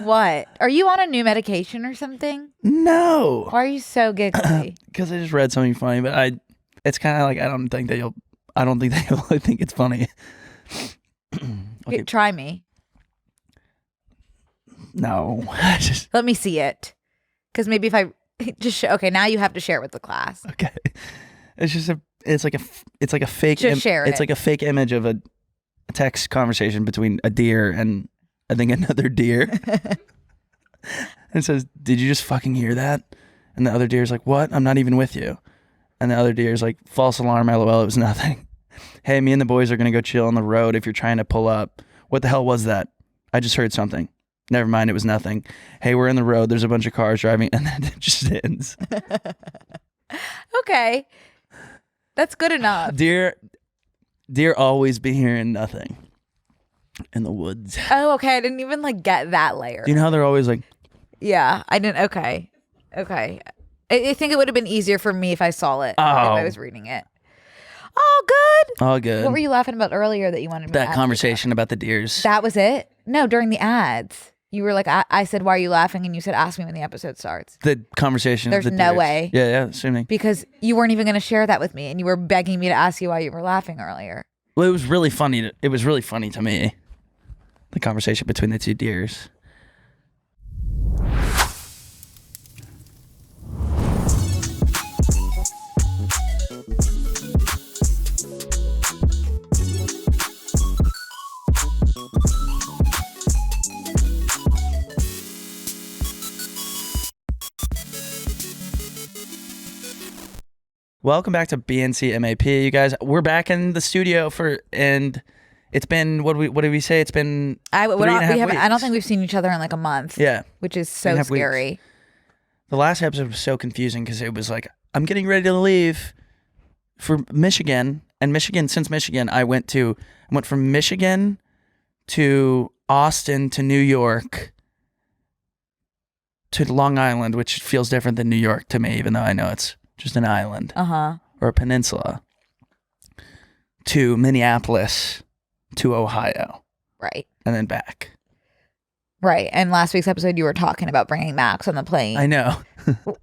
What? Are you on a new medication or something? No. Why are you so giggly? Because I just read something funny, but it's kind of like I don't think that you'll think it's funny. Okay. Try me. No. Let me see it. Because maybe if I just okay, now you have to share it with the class. Okay. It's like a fake. Just share it. It's like a fake image of a text conversation between a deer and I think another deer. It says, "Did you just fucking hear that?" And the other deer's like, "What? I'm not even with you." And the other deer's like, "False alarm, lol, it was nothing." "Hey, me and the boys are gonna go chill on the road if you're trying to pull up." "What the hell was that?" "I just heard something." "Never mind, it was nothing." "Hey, we're in the road, there's a bunch of cars driving," and then it just ends. Okay. That's good enough. Deer always be hearing nothing in the woods. Oh, okay. I didn't even like get that layer. Do you know how they're always like... Yeah, I didn't. Okay. I think it would have been easier for me if I saw it. If I was reading it. Oh, good. All good. What were you laughing about earlier that you wanted me to That conversation about the deers. That was it? No, during the ads. You were like, I said, "Why are you laughing?" And you said, "Ask me when the episode starts." The conversation There's of the no deers. way. Yeah, assuming. Because you weren't even going to share that with me. And you were begging me to ask you why you were laughing earlier. Well, it was really funny. It was really funny to me. The conversation between the two deers. Welcome back to BNC MAP, you guys. We're back in the studio and it's been what did we say? It's been I weeks. don't think we've seen each other in like a month. Yeah, which is so scary. Weeks. The last episode was so confusing because it was like I'm getting ready to leave for Michigan, and since Michigan, I went from Michigan to Austin to New York to Long Island, which feels different than New York to me, even though I know it's just an island or a peninsula, to Minneapolis to Ohio. Right. And then back. Right. And last week's episode, you were talking about bringing Max on the plane. I know.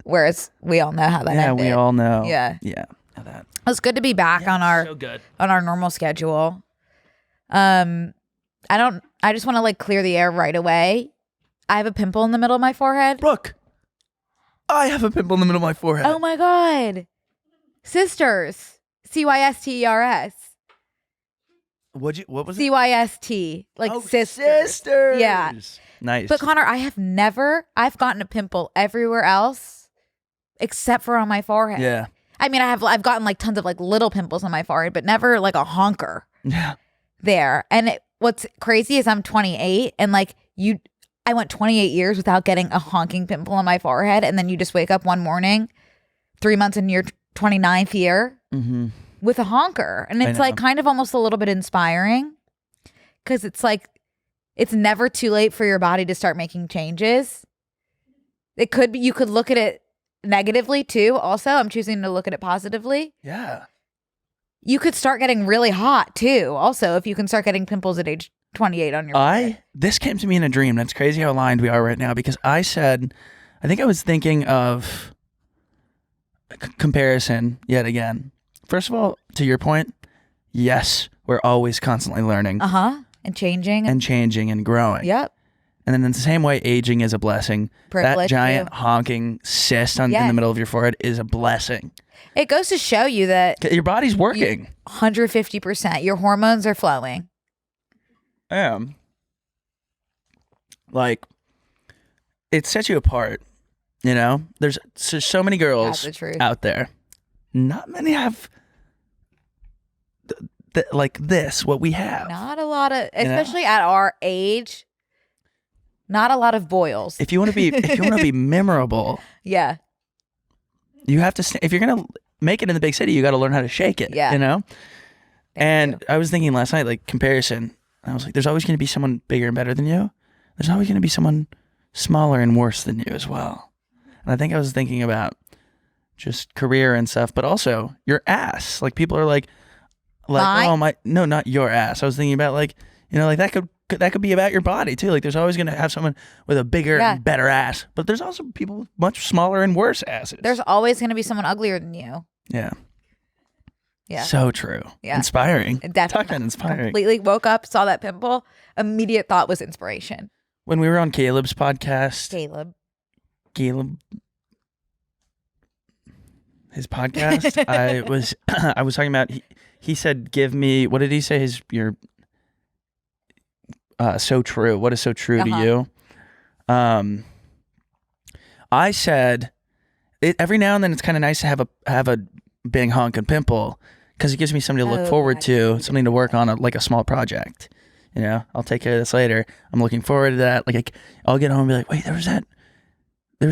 Whereas we all know how that ended. Yeah, we all know. Yeah. Yeah. That. It's good to be back on our normal schedule. I just want to like clear the air right away. I have a pimple in the middle of my forehead. Brooke, I have a pimple in the middle of my forehead. Oh my God. Cysters. Cysters. What was it? CYST. Like sisters. Yeah. Nice. But Connor, I've gotten a pimple everywhere else except for on my forehead. Yeah. I mean, I've gotten like tons of like little pimples on my forehead, but never like a honker. Yeah. There. And what's crazy is I'm 28 and like I went 28 years without getting a honking pimple on my forehead. And then you just wake up one morning, 3 months in your 29th year with a honker. And it's like kind of almost a little bit inspiring because it's like, it's never too late for your body to start making changes. It could be, you could look at it negatively too. Also, I'm choosing to look at it positively. Yeah. You could start getting really hot too. Also, if you can start getting pimples at age 28 on your forehead. This came to me in a dream. That's crazy how aligned we are right now because I think I was thinking of comparison yet again. First of all, to your point, yes, we're always constantly learning. And changing. And growing. Yep. And then in the same way, aging is a blessing. Privilege that giant too. Honking cyst in the middle of your forehead is a blessing. It goes to show you that your body's working. 150%. Your hormones are flowing. Like, it sets you apart, you know? There's so many girls out there. Not many have like this, what we have. Not a lot of, especially at our age, not a lot of boils. If you want to be memorable. Yeah. You have to, if you're going to make it in the big city, you got to learn how to shake it, you know? And I was thinking last night, like comparison, I was like, there's always going to be someone bigger and better than you. There's always going to be someone smaller and worse than you as well. And I think I was thinking about just career and stuff, but also your ass. Like people are like, oh my, no, not your ass. I was thinking about like, you know, like that could that could be about your body too. Like there's always going to have someone with a bigger and better ass, but there's also people with much smaller and worse asses. There's always going to be someone uglier than you. Yeah. Yeah. So true. Yeah. Inspiring. Definitely. Talk about inspiring. Completely woke up, saw that pimple, immediate thought was inspiration. When we were on Caleb's podcast, Caleb, his podcast, I was talking about, he said, give me, what did he say? Your so true. What is so true to you? I said, every now and then it's kind of nice to have a big honking pimple because it gives me something to look forward to, something to work on, like a small project. You know, I'll take care of this later. I'm looking forward to that. Like I'll get home and be like, wait, was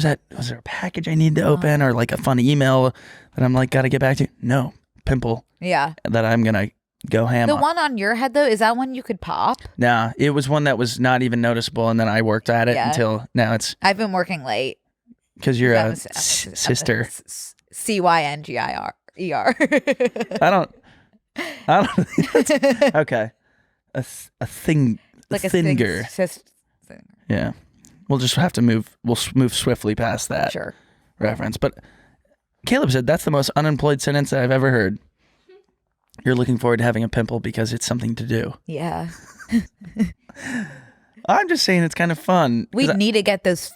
there a package I need to open or like a fun email that I'm like, got to get back to? No, pimple. Yeah. That I'm going to go ham on. The one on your head though, is that one you could pop? Nah, it was one that was not even noticeable. And then I worked at it until now I've been working late. Because you're a sister. Cyngier. I don't. Okay. A thing. Like a thinger. thing. Yeah. We'll just have to move. We'll move swiftly past that reference. But Caleb said that's the most unemployed sentence that I've ever heard. You're looking forward to having a pimple because it's something to do. Yeah. I'm just saying it's kind of fun. We need to get those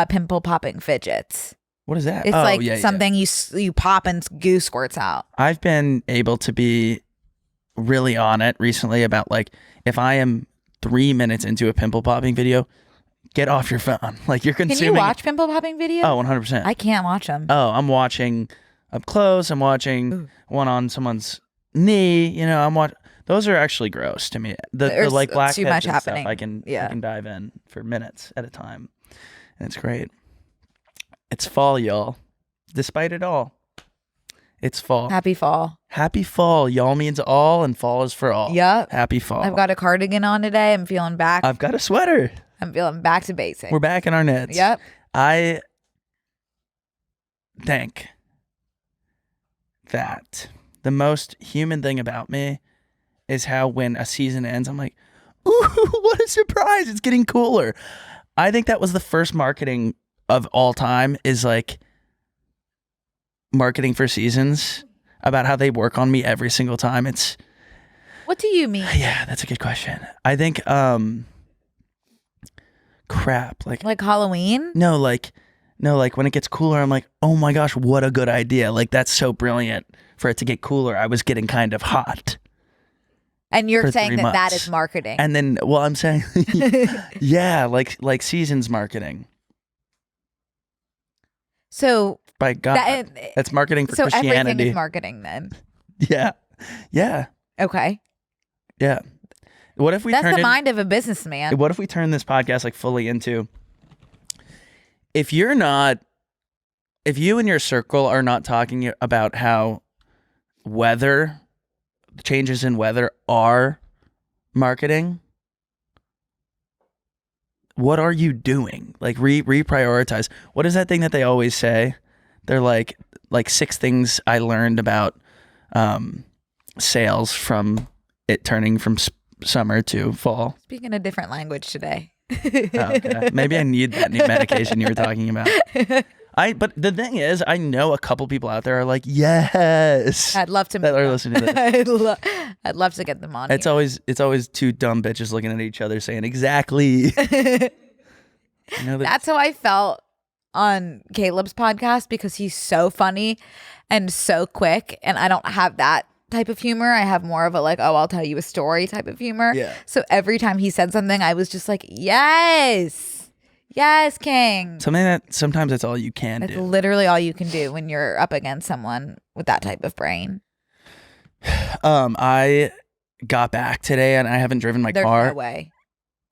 pimple popping fidgets. What is that? It's something you pop and goo squirts out. I've been able to be really on it recently about like if I am 3 minutes into a pimple popping video, get off your phone. Like you're consuming. Can you watch pimple popping videos? Oh, 100%. I can't watch them. Oh, I'm watching up close. I'm watching one on someone's knee. You know, those are actually gross to me. The like blackheads too much and happening. Stuff, I can dive in for minutes at a time, and it's great. It's fall, y'all. Despite it all, it's fall. Happy fall. Happy fall. Y'all means all, and fall is for all. Yep. Happy fall. I've got a cardigan on today. I'm feeling back. I've got a sweater. I'm feeling back to basics. We're back in our knits. Yep. I think that the most human thing about me is how when a season ends, I'm like, ooh, what a surprise. It's getting cooler. I think that was the first marketing of all time is like marketing for seasons about how they work on me every single time. What do you mean? Yeah, that's a good question. I think, crap. Like Halloween? No, like when it gets cooler, I'm like, oh my gosh, what a good idea. Like that's so brilliant for it to get cooler. I was getting kind of hot. And you're saying that is marketing. And then, well, I'm saying, yeah, like seasons marketing. So by God, that's marketing for Christianity. So everything is marketing then. Yeah. Yeah. Okay. Yeah. What if we That's the mind of a businessman. What if we turn this podcast like fully into if you and your circle are not talking about how changes in weather are marketing, what are you doing? Like reprioritize. What is that thing that they always say? They're like 6 things I learned about sales from it turning from summer to fall. Speaking a different language today. Okay. Maybe I need that new medication you were talking about. But the thing is, I know a couple people out there are like, yes. I'd love to. That are listening to this. I'd love to get them on. It's always 2 dumb bitches looking at each other saying exactly. That's how I felt on Caleb's podcast because he's so funny and so quick, and I don't have that type of humor. I have more of a like, oh, I'll tell you a story type of humor. Yeah. So every time he said something, I was just like, yes, king. Something that sometimes that's all you can do. It's literally all you can do when you're up against someone with that type of brain. I got back today and I haven't driven my car. There's no way.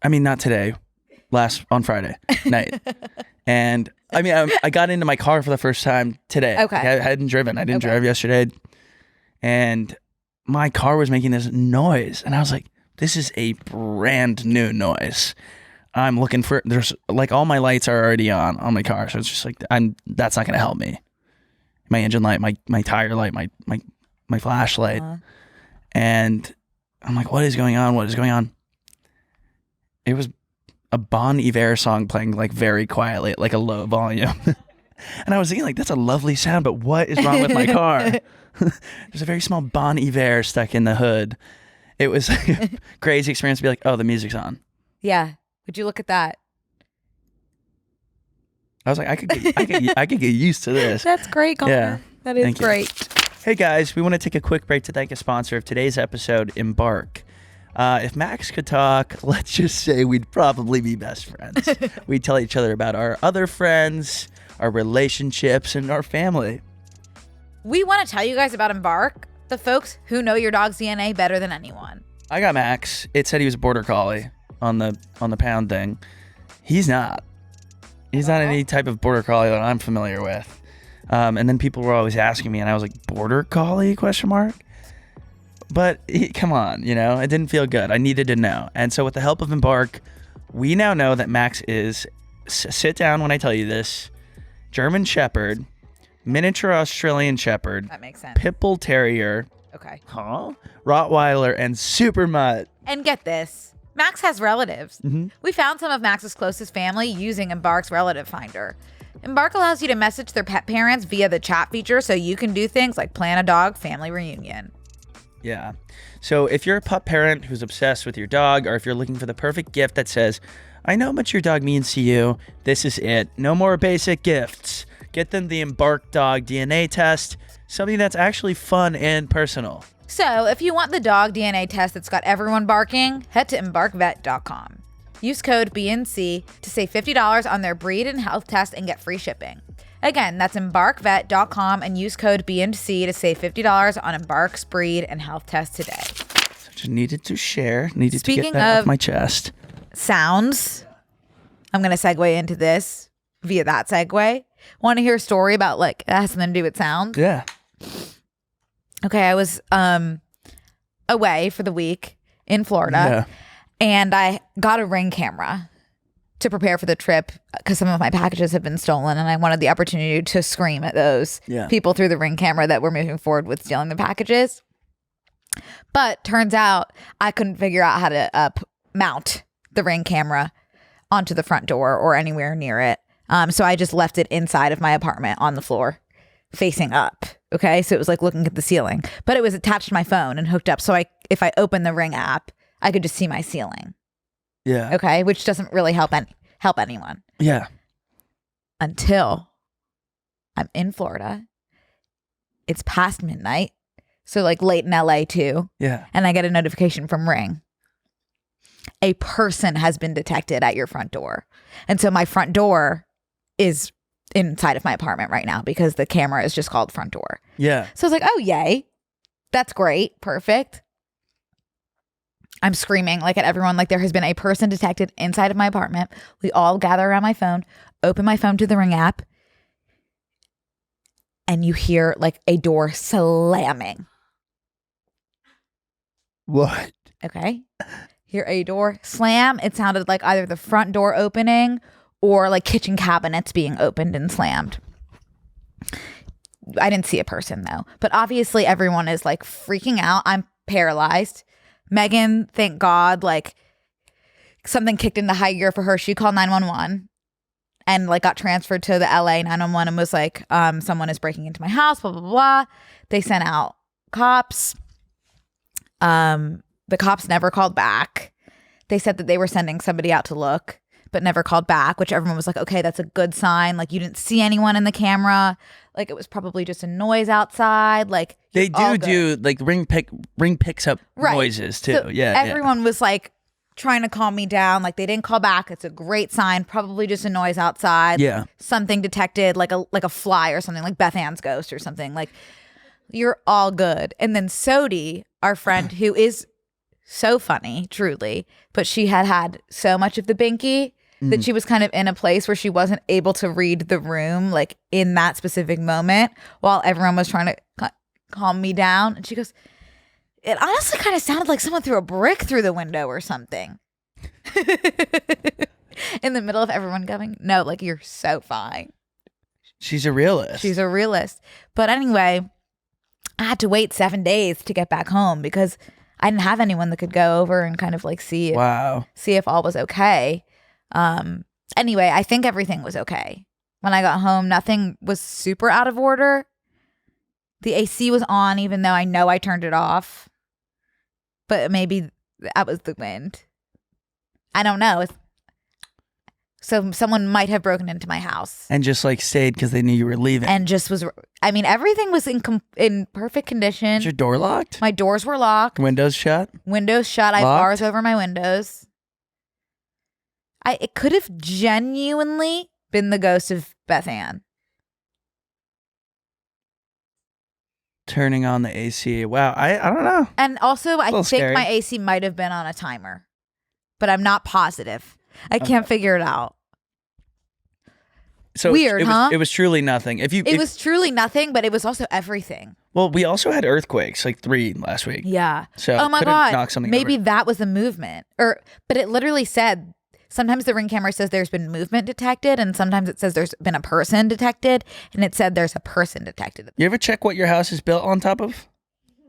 I mean, not today. On Friday night. And I mean, I got into my car for the first time today. Okay. I hadn't driven. I didn't drive yesterday. And my car was making this noise. And I was like, this is a brand new noise. I'm looking for, there's like all my lights are already on my car. So it's just like, that's not going to help me. My engine light, my tire light, my flashlight. And I'm like, what is going on? What is going on? it was a Bon Iver song playing like very quietly at like a low volume. And I was thinking like, that's a lovely sound, but what is wrong with my car? There's a very small Bon Iver stuck in the hood. It was a crazy experience to be like, oh, the music's on. Yeah. Would you look at that? I was like, I could get used to this. That's great, Connor. Yeah. That is Thank you. great. Hey guys, we want to take a quick break to thank a sponsor of today's episode, Embark. If Max could talk, let's just say we'd probably be best friends. We'd tell each other about our other friends, our relationships, and our family. We want to tell you guys about Embark, the folks who know your dog's DNA better than anyone. I got Max. It said he was a border collie on the pound thing. He's not. He's not any type of border collie that I'm familiar with. And then people were always asking me, and I was like, border collie? ? But come on, you know, it didn't feel good. I needed to know. And so with the help of Embark, we now know that Max is, sit down when I tell you this, German Shepherd, miniature Australian Shepherd. That makes sense. Pit Bull Terrier. Okay. Huh? Rottweiler and Super Mutt. And get this, Max has relatives. Mm-hmm. We found some of Max's closest family using Embark's relative finder. Embark allows you to message their pet parents via the chat feature so you can do things like plan a dog family reunion. Yeah. So if you're a pup parent who's obsessed with your dog, or if you're looking for the perfect gift that says, I know how much your dog means to you, this is it. No more basic gifts. Get them the Embark Dog DNA test, something that's actually fun and personal. So if you want the dog DNA test that's got everyone barking, head to embarkvet.com. Use code BNC to save $50 on their breed and health test and get free shipping. Again, that's embarkvet.com and use code BNC to save $50 on Embark's breed and health test today. So just needed to share, to Speaking get that of off my chest. Sounds, I'm going to segue into this via that segue. Want to hear a story about like it has something to do with sound? Yeah. Okay, I was away for the week in Florida, and I got a Ring camera to prepare for the trip because some of my packages have been stolen, and I wanted the opportunity to scream at those people through the Ring camera that were moving forward with stealing the packages. But turns out I couldn't figure out how to mount the Ring camera onto the front door or anywhere near it. So I just left it inside of my apartment on the floor facing up. Okay. So it was like looking at the ceiling, but it was attached to my phone and hooked up. So if I open the Ring app, I could just see my ceiling. Yeah. Okay. Which doesn't really help anyone. Yeah. Until I'm in Florida. It's past midnight. So like late in LA too. Yeah. And I get a notification from Ring. A person has been detected at your front door. And so my front door is inside of my apartment right now because the camera is just called front door. Yeah. So I was like, oh, yay. That's great. Perfect. I'm screaming like at everyone, like there has been a person detected inside of my apartment. We all gather around my phone, open my phone to the Ring app, and you hear like a door slamming. What? Okay. Hear a door slam. It sounded like either the front door opening or like kitchen cabinets being opened and slammed. I didn't see a person though, but obviously everyone is like freaking out. I'm paralyzed. Megan, thank God, like something kicked into high gear for her. She called 911 and like got transferred to the LA 911 and was like, someone is breaking into my house, blah, blah, blah. They sent out cops. The cops never called back. They said that they were sending somebody out to look, but never called back, which everyone was like, okay, that's a good sign. Like you didn't see anyone in the camera. Like it was probably just a noise outside. Like they do like Ring picks up noises too. So yeah. Everyone was like trying to calm me down. Like they didn't call back. It's a great sign. Probably just a noise outside. Yeah. Something detected, like a fly or something, like Beth Ann's ghost or something. Like you're all good. And then Sodi, our friend who is so funny, truly, but she had so much of the binky that she was kind of in a place where she wasn't able to read the room like in that specific moment while everyone was trying to calm me down. And she goes, it honestly kind of sounded like someone threw a brick through the window or something. In the middle of everyone going, no, like you're so fine. She's a realist. She's a realist. But anyway, I had to wait 7 days to get back home because I didn't have anyone that could go over and kind of like see if all was okay. Anyway, I think everything was okay. When I got home, nothing was super out of order. The AC was on, even though I know I turned it off. But maybe that was the wind. I don't know. So someone might have broken into my house. And just like stayed because they knew you were leaving. And just was, I mean, everything was in perfect condition. Is your door locked? My doors were locked. Windows shut? Windows shut. I have bars over my windows. It could have genuinely been the ghost of Beth Ann. Turning on the AC. Wow. I don't know. And also, I think scary. my AC might have been on a timer. But I'm not positive. I can't figure it out. So weird, huh? It was truly nothing. It was truly nothing, but it was also everything. Well, we also had earthquakes, like 3 last week. Yeah. So oh my God. Knock something Maybe over. that was the movement. But it literally said, sometimes the Ring camera says there's been movement detected, and sometimes it says there's been a person detected, and it said there's a person detected. You ever check what your house is built on top of?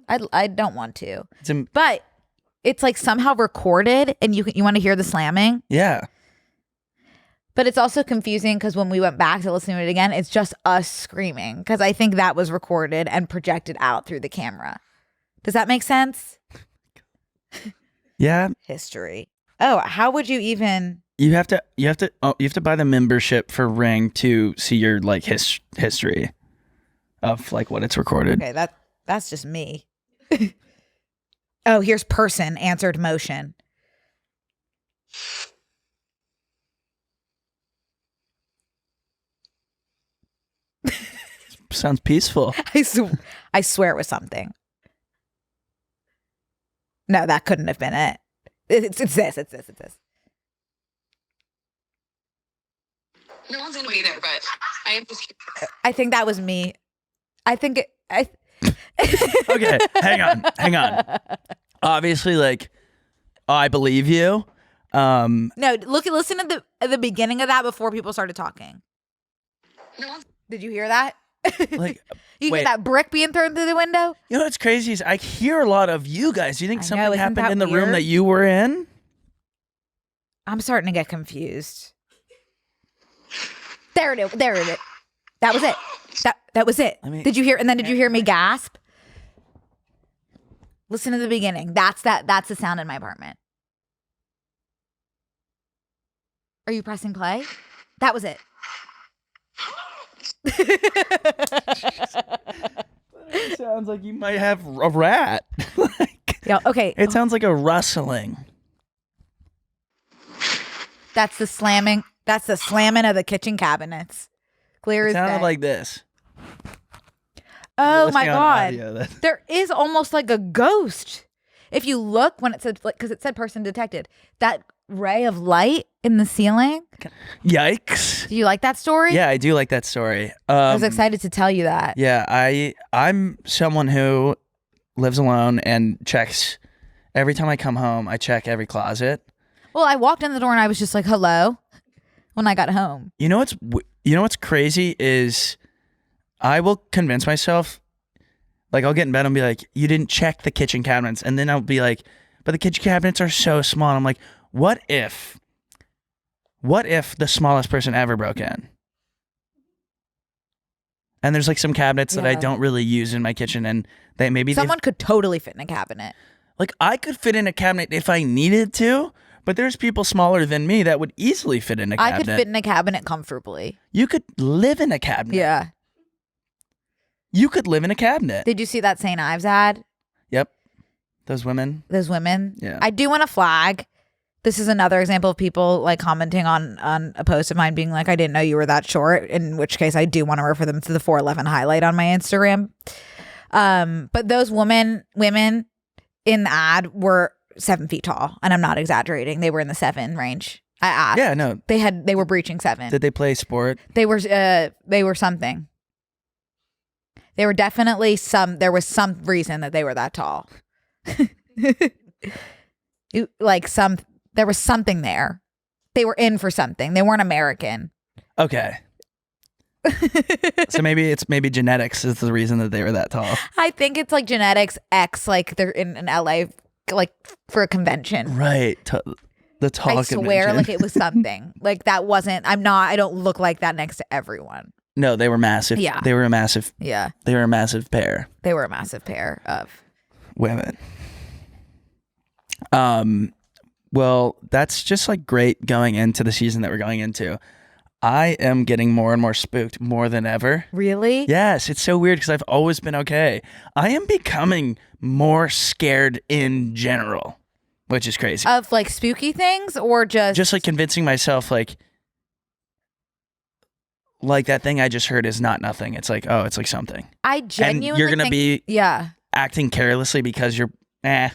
I don't want to. But it's like somehow recorded, and you want to hear the slamming. Yeah. But it's also confusing because when we went back to listen to it again, it's just us screaming because I think that was recorded and projected out through the camera. Does that make sense? Yeah. History. Oh, how would you even? You have to buy the membership for Ring to see your like history of like what it's recorded. Okay, that's just me. Oh, here's person answered motion. Sounds peaceful. I swear it was something. No, that couldn't have been it. It's this. No one's gonna be there, but I am just. I think that was me. I think it. Okay, hang on. Obviously, like, I believe you. No, listen at the beginning of that before people started talking. No one's. Did you hear that? Like, you wait. hear that brick being thrown through the window? You know what's crazy is I hear a lot of you guys. Do you think I know, something isn't happened that in the room weird? that you were in? I'm starting to get confused. There it is. That was it. That was it. Did you hear? And then did you hear me gasp? Listen to the beginning. That's the sound in my apartment. Are you pressing play? That was it. It sounds like you might have a rat. Yeah, okay. It sounds like a rustling. That's the slamming. That's the slamming of the kitchen cabinets. Clear It as sounded day. like this. Oh my Listening on God. audio, There is almost like a ghost. If you look when it said, because it said person detected, that ray of light in the ceiling. Yikes. Do you like that story? Yeah, I do like that story. I was excited to tell you that. Yeah, I'm someone who lives alone and checks every time I come home. I check every closet. Well, I walked in the door and I was just like, hello, when I got home. You know what's crazy is I will convince myself, like I'll get in bed and be like, you didn't check the kitchen cabinets, and then I'll be like, but the kitchen cabinets are so small. And I'm like, what if the smallest person ever broke in? And there's like some cabinets that I don't really use in my kitchen, and they maybe someone could totally fit in a cabinet. Like I could fit in a cabinet if I needed to, but there's people smaller than me that would easily fit in a cabinet. I could fit in a cabinet comfortably. You could live in a cabinet. Yeah. You could live in a cabinet. Did you see that St. Ives ad? Yep. Those women. Yeah. I do want to flag. This is another example of people like commenting on a post of mine being like, I didn't know you were that short, in which case I do want to refer them to the 411 highlight on my Instagram. But those women in the ad were 7 feet tall, and I'm not exaggerating. They were in the 7 range. I asked. Yeah, no. They were breaching 7. Did they play sport? They were something. They were definitely there was some reason that they were that tall. There was something there. They were in for something. They weren't American. Okay. So maybe genetics is the reason that they were that tall. I think it's like genetics X, like they're in LA like for a convention. Right. The tall I swear, convention. like it was something. Like that wasn't. I don't look like that next to everyone. No, they were massive. Yeah. They were a massive. Yeah. They were a massive pair. They were a massive pair of women. Well, that's just like great going into the season that we're going into. I am getting more and more spooked more than ever. Really? Yes, it's so weird because I've always been okay. I am becoming more scared in general, which is crazy. Of like spooky things or just like convincing myself like that thing I just heard is not nothing. It's like, oh, it's like something. I genuinely and you're going to be acting carelessly because you're Do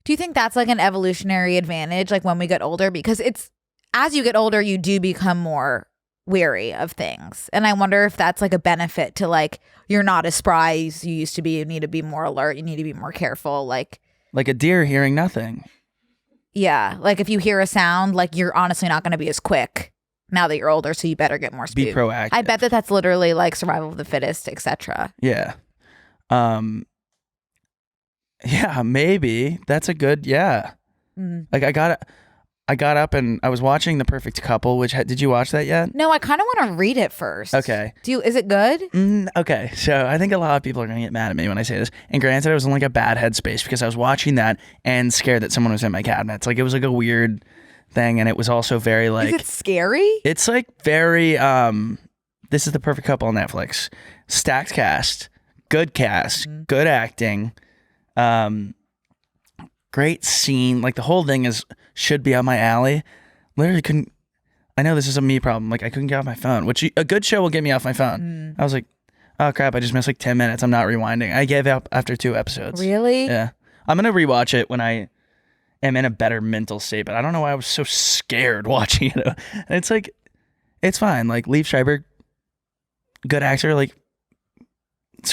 you think that's like an evolutionary advantage, like when we get older? Because it's as you get older, you do become more wary of things. And I wonder if that's like a benefit to like, you're not as spry as you used to be. You need to be more alert. You need to be more careful. Like a deer hearing nothing. Yeah. Like if you hear a sound, like you're honestly not going to be as quick now that you're older. So you better get more spooked. Be proactive. I bet that's literally like survival of the fittest, etc. Yeah. Yeah, maybe. That's a good, yeah. Like I got up and I was watching The Perfect Couple, which did you watch that yet? No, I kind of want to read it first. Okay. Is it good? Okay. So I think a lot of people are going to get mad at me when I say this. And granted, I was in like a bad headspace because I was watching that and scared that someone was in my cabinets. Like it was like a weird thing. And it was also very like. Is it scary? It's like very, this is The Perfect Couple on Netflix. Stacked cast, good acting. Great scene. Like the whole thing should be up my alley. Literally couldn't. I know this is a me problem. Like I couldn't get off my phone, which a good show will get me off my phone. I was like, oh crap, I just missed like 10 minutes. I'm not rewinding. I gave up after 2 episodes. Really? Yeah. I'm going to rewatch it when I am in a better mental state, but I don't know why I was so scared watching it. And it's like, it's fine. Like Liev Schreiber, good actor, like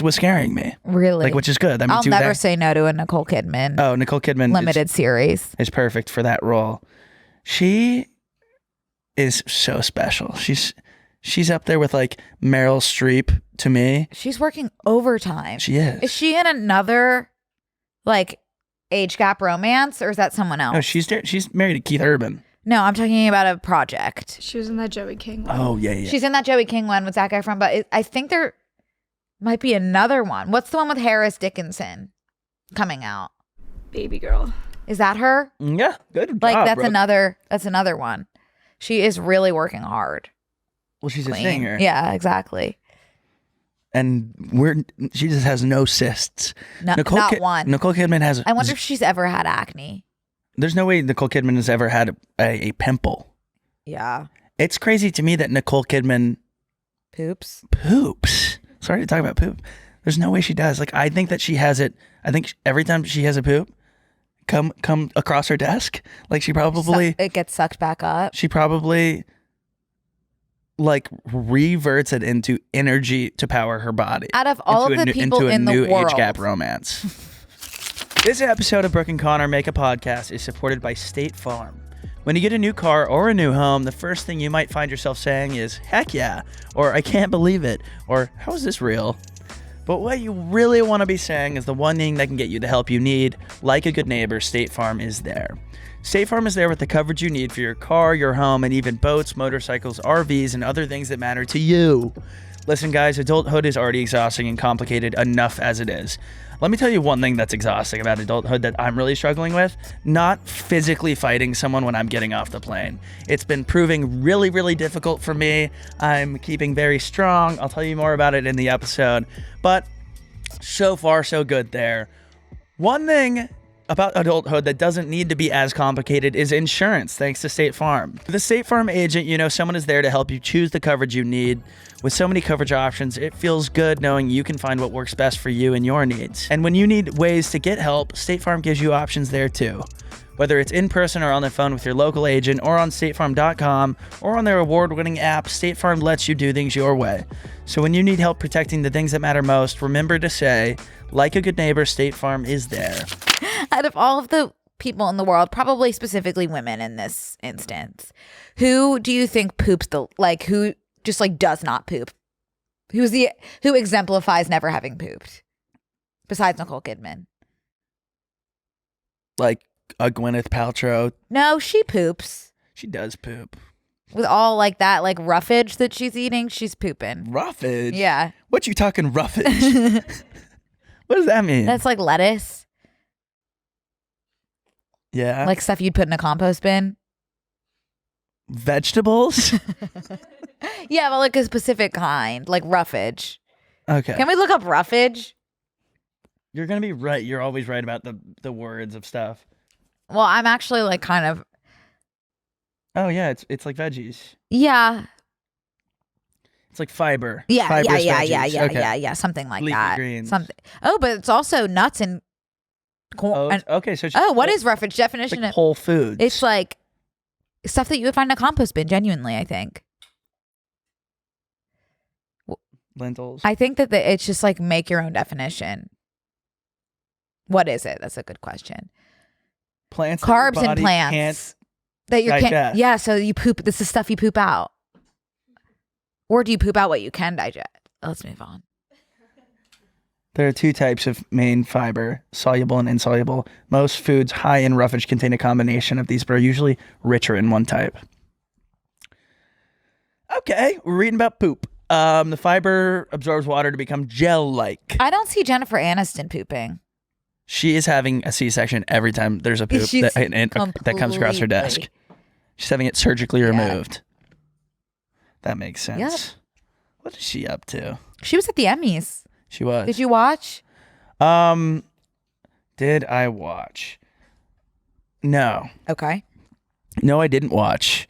was scaring me. Really? Like, which is good. I'll never say no to a Nicole Kidman. Oh, Nicole Kidman limited series is perfect for that role. She is so special. She's up there with like Meryl Streep to me. She's working overtime. She is. Is she in another like age gap romance or is that someone else? No, she's married to Keith Urban. No, I'm talking about a project. She was in that Joey King one. Oh, yeah. She's in that Joey King one with Zac Efron, but I think there might be another one. What's the one with Harris Dickinson coming out? Baby Girl. Is that her? Yeah, good Like job, that's another one. She is really working hard. Well, she's Queen. a singer. Yeah, exactly. And she just has no cysts. Not one. Nicole Kidman has. I wonder if she's ever had acne. There's no way Nicole Kidman has ever had a pimple. Yeah. It's crazy to me that Nicole Kidman poops. Sorry to talk about poop. There's no way she does. Like I think that she has it. I think every time she has a poop come across her desk, like she probably it gets sucked back up. She probably like reverts it into energy to power her body. Out of all of the people in the world, into a new age gap romance. This episode of Brooke and Connor Make a Podcast is supported by State Farm. When you get a new car or a new home, the first thing you might find yourself saying is, heck yeah, or I can't believe it, or how is this real? But what you really want to be saying is the one thing that can get you the help you need. Like a good neighbor, State Farm is there. State Farm is there with the coverage you need for your car, your home, and even boats, motorcycles, RVs, and other things that matter to you. Listen, guys, adulthood is already exhausting and complicated enough as it is. Let me tell you one thing that's exhausting about adulthood that I'm really struggling with. Not physically fighting someone when I'm getting off the plane. It's been proving really, really difficult for me. I'm keeping very strong. I'll tell you more about it in the episode. But so far, so good there. One thing about adulthood that doesn't need to be as complicated is insurance, thanks to State Farm. With a State Farm agent, you know someone is there to help you choose the coverage you need. With so many coverage options, it feels good knowing you can find what works best for you and your needs. And when you need ways to get help, State Farm gives you options there too. Whether it's in person or on the phone with your local agent or on statefarm.com or on their award-winning app, State Farm lets you do things your way. So when you need help protecting the things that matter most, remember to say, like a good neighbor, State Farm is there. Out of all of the people in the world, probably specifically women in this instance, who do you think poops who just like does not poop? Who exemplifies never having pooped? Besides Nicole Kidman. like a Gwyneth Paltrow. No, she poops. She does poop. With all like that like roughage that she's eating, she's pooping. Roughage? Yeah. What you talking roughage? What does that mean? That's like lettuce. Yeah. Like stuff you'd put in a compost bin. Vegetables? Yeah, but like a specific kind, like roughage. Okay. Can we look up roughage? You're going to be right. You're always right about the words of stuff. Well, I'm actually like kind of. Oh, yeah. It's like veggies. Yeah. It's like fiber. Yeah, Fibrous yeah, veggies. Okay. something like Leafy that. greens. Something. Oh, but it's also nuts and corn. Oh, and, okay. So it's just what is roughage definition? like whole foods. It's like stuff that you would find in a compost bin. Genuinely, I think. Lentils. I think that it's just like make your own definition. What is it? That's a good question. Plants. Carbs that your and body plants can't that you can't. digest. Yeah, so you poop. This is stuff you poop out, or do you poop out what you can digest? Let's move on. There are two types of main fiber, soluble and insoluble. Most foods high in roughage contain a combination of these, but are usually richer in one type. Okay, we're reading about poop. The fiber absorbs water to become gel-like. I don't see Jennifer Aniston pooping. She is having a C-section every time there's a poop She's that comes across her desk. completely- She's having it surgically removed. That makes sense. Yep. What is she up to? She was at the Emmys. She was. Did you watch? Did I watch? No. Okay. No, I didn't watch.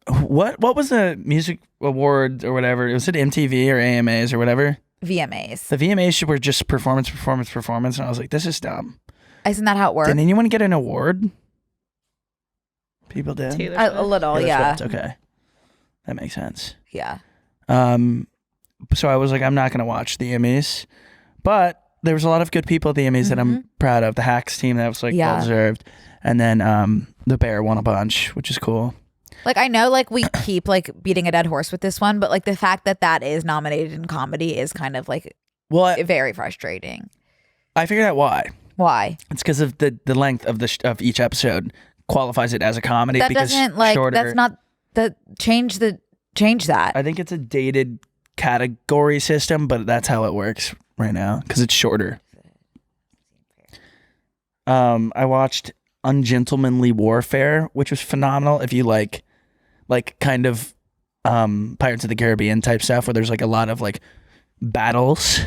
What was the music award or whatever? Was it MTV or AMAs or whatever? VMAs. The VMAs were just performance, and I was like, this is dumb. Isn't that how it works? Did anyone get an award? People did. Taylor A Swift. little, Taylor yeah. Swift, okay, that makes sense. Yeah. So I was like, I'm not gonna watch the Emmys, but there was a lot of good people at the Emmys that I'm proud of. The Hacks team, that was like Yeah. well deserved, and then the Bear won a bunch, which is cool. Like, I know, like, we keep, like, beating a dead horse with this one, but, like, the fact that that is nominated in comedy is kind of, like, Well, very frustrating. I figured out why. Why? It's because of the length of of each episode qualifies it as a comedy. That because doesn't, like, shorter, that's not, change that. I think it's a dated category system, but that's how it works right now because it's shorter. I watched Ungentlemanly Warfare, which was phenomenal. If you like kind of Pirates of the Caribbean type stuff where there's like a lot of like battles,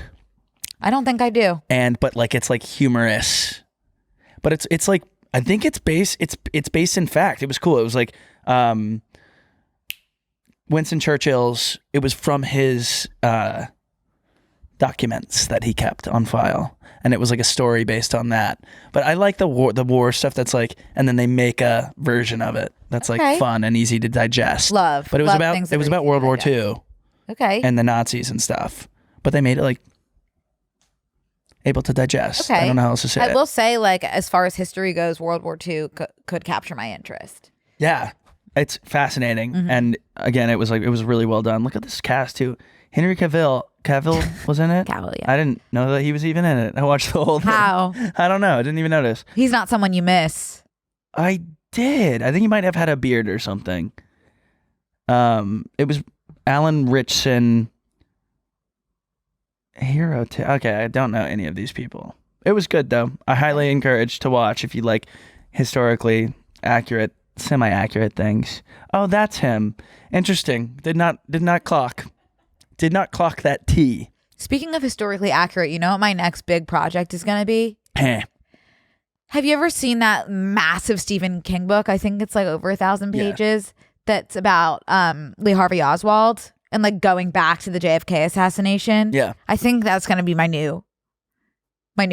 I don't think I do. but like it's like humorous, but it's like I think it's based in fact. It was cool. It was like Winston Churchill's. It was from his documents that he kept on file, and it was like a story based on that. But I like the war stuff that's like, and then they make a version of it that's Okay. like fun and easy to digest. Love. But it was Love about things that are about easy World to War digest. II Okay. and the Nazis and stuff. But they made it like able to digest. Okay. I don't know how else to say I it. will say, like, as far as history goes, World War II could capture my interest. Yeah, it's fascinating, and again, it was really well done. Look at this cast too. Henry Cavill was in it. Cavill, yeah. I didn't know that he was even in it. I watched the whole thing. How? I don't know. I didn't even notice. He's not someone you miss. I did. I think he might have had a beard or something. It was Alan Ritchson. Hero. Okay, I don't know any of these people. It was good though. I highly encourage to watch if you like historically accurate, semi-accurate things. Oh, that's him. Interesting. Did not clock that T. Speaking of historically accurate, you know what my next big project is going to be? Have you ever seen that massive Stephen King book? I think it's like over 1,000 pages. That's about Lee Harvey Oswald and like going back to the JFK assassination. Yeah. I think that's going to be my new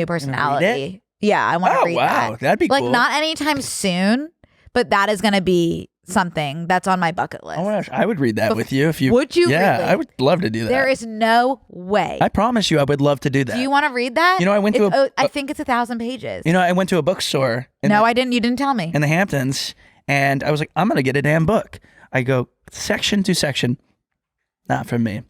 personality. Yeah, I want to read that. That'd be like cool. not anytime soon, but that is going to be something that's on my bucket list. Oh my gosh, I would read that with you if you. Would you Yeah, really? I would love to do that. There is no way. I promise you, I would love to do that. Do you want to read that? You know, I went to I think it's 1,000 pages. You know, I went to a bookstore. No, I didn't. You didn't tell me. In the Hamptons, and I was like, I'm gonna get a damn book. I go section to section. Not for me.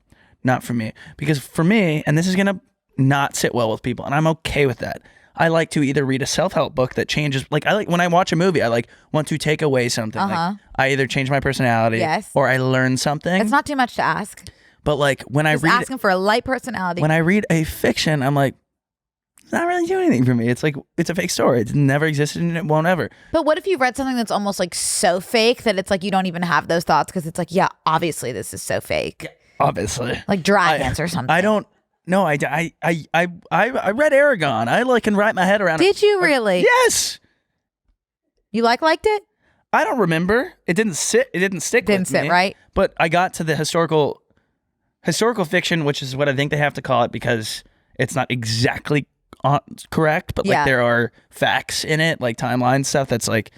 Because for me, and this is gonna not sit well with people, and I'm okay with that. I like to either read a self-help book that changes, like I like when I watch a movie, I like want to take away something. Like I either change my personality or I learn something. It's not too much to ask. But like when Just I read asking for a light personality. when I read a fiction, I'm like, it's not really doing anything for me. It's like, it's a fake story. It's never existed and it won't ever. But what if you read something that's almost like so fake that it's like you don't even have those thoughts because it's like, yeah, obviously this is so fake. Obviously. Like Dragons or something. I don't know. I read Aragon. I like can wrap my head around it. Did you really? Yes. You liked it? I don't remember. It didn't stick with me. Right? But I got to the historical fiction, which is what I think they have to call it because it's not exactly correct, but like there are facts in it, like timeline stuff that's like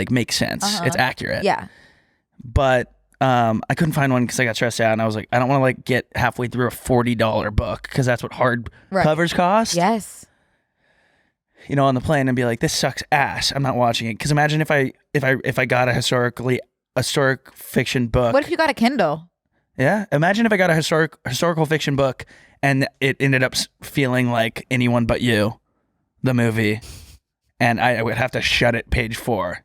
makes sense. It's accurate. Yeah. But I couldn't find one because I got stressed out and I was like, I don't want to like get halfway through a $40 book because that's what hard covers cost. Yes. You know, on the plane and be like, this sucks ass. I'm not watching it. Because imagine if I got a historic fiction book. What if you got a Kindle? Yeah. Imagine if I got a historical fiction book and it ended up feeling like Anyone But You, the movie, and I would have to shut it page 4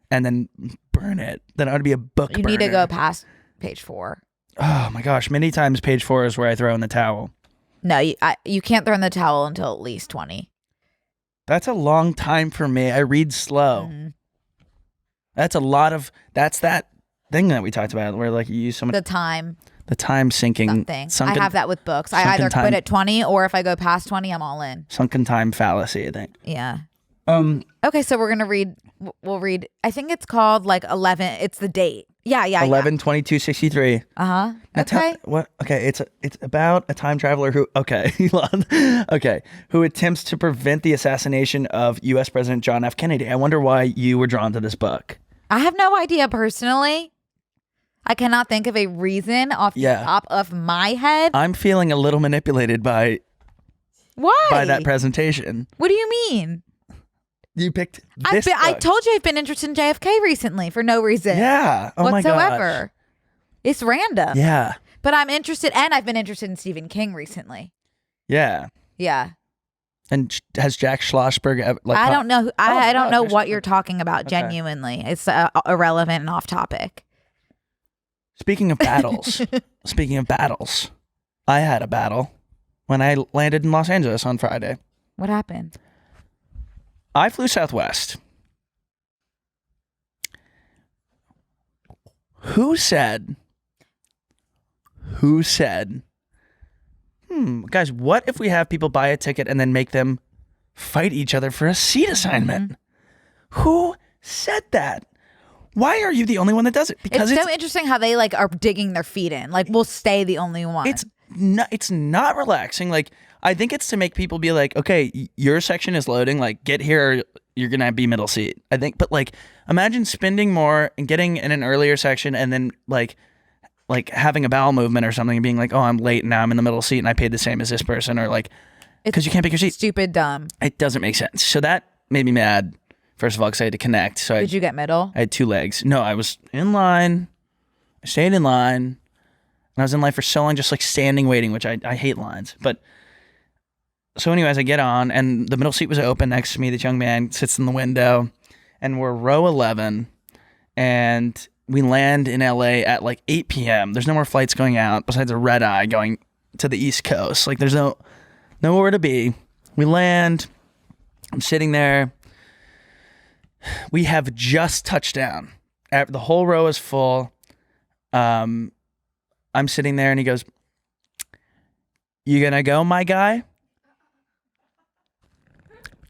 and then burn it. Then it would be a book burner. You need to go past page 4. Oh my gosh. Many times page 4 is where I throw in the towel. No, you can't throw in the towel until at least 20. That's a long time for me. I read slow. Mm-hmm. That's that thing that we talked about where like you use so much. The time sinking. Something. I have that with books. I either quit at 20 or if I go past 20, I'm all in. Sunken time fallacy, I think. Yeah. Okay, so we'll read, I think it's called like 11. It's the date. Yeah. 11/22/63. Okay. Okay, it's about a time traveler who who attempts to prevent the assassination of U.S. President John F. Kennedy. I wonder why you were drawn to this book. I have no idea personally. I cannot think of a reason off the top of my head. I'm feeling a little manipulated by that presentation. What do you mean? You picked this book. I told you I've been interested in JFK recently for no reason. Yeah. Oh my whatsoever. gosh. It's random. Yeah. But I'm interested, and I've been interested in Stephen King recently. Yeah. Yeah. And has Jack Schlossberg ever, I don't know. I don't know what Schlossberg. you're talking about. Okay. Genuinely, it's irrelevant and off topic. Speaking of battles, I had a battle when I landed in Los Angeles on Friday. What happened? I flew Southwest. Who said, guys, what if we have people buy a ticket and then make them fight each other for a seat assignment? Mm-hmm. Who said that? Why are you the only one that does it? Because it's so interesting how they like are digging their feet in. Like, we'll stay the only one. It's not relaxing. Like, I think it's to make people be like, okay, your section is loading. Like, get here or you're going to be middle seat. I think, but like, imagine spending more and getting in an earlier section and then like having a bowel movement or something and being like, oh, I'm late and now I'm in the middle seat and I paid the same as this person, or like, because you can't pick your seat. Stupid, dumb. It doesn't make sense. So that made me mad. First of all, because I had to connect. So did you get middle? I had 2 legs. No, I was in line. I stayed in line. And I was in line for so long, just like standing waiting, which I hate lines. But so anyways, I get on and the middle seat was open next to me. This young man sits in the window and we're row 11 and we land in LA at like 8 p.m. There's no more flights going out besides a red eye going to the East Coast. Like there's nowhere to be. We land. I'm sitting there. We have just touched down. The whole row is full. I'm sitting there and he goes, "You gonna go, my guy?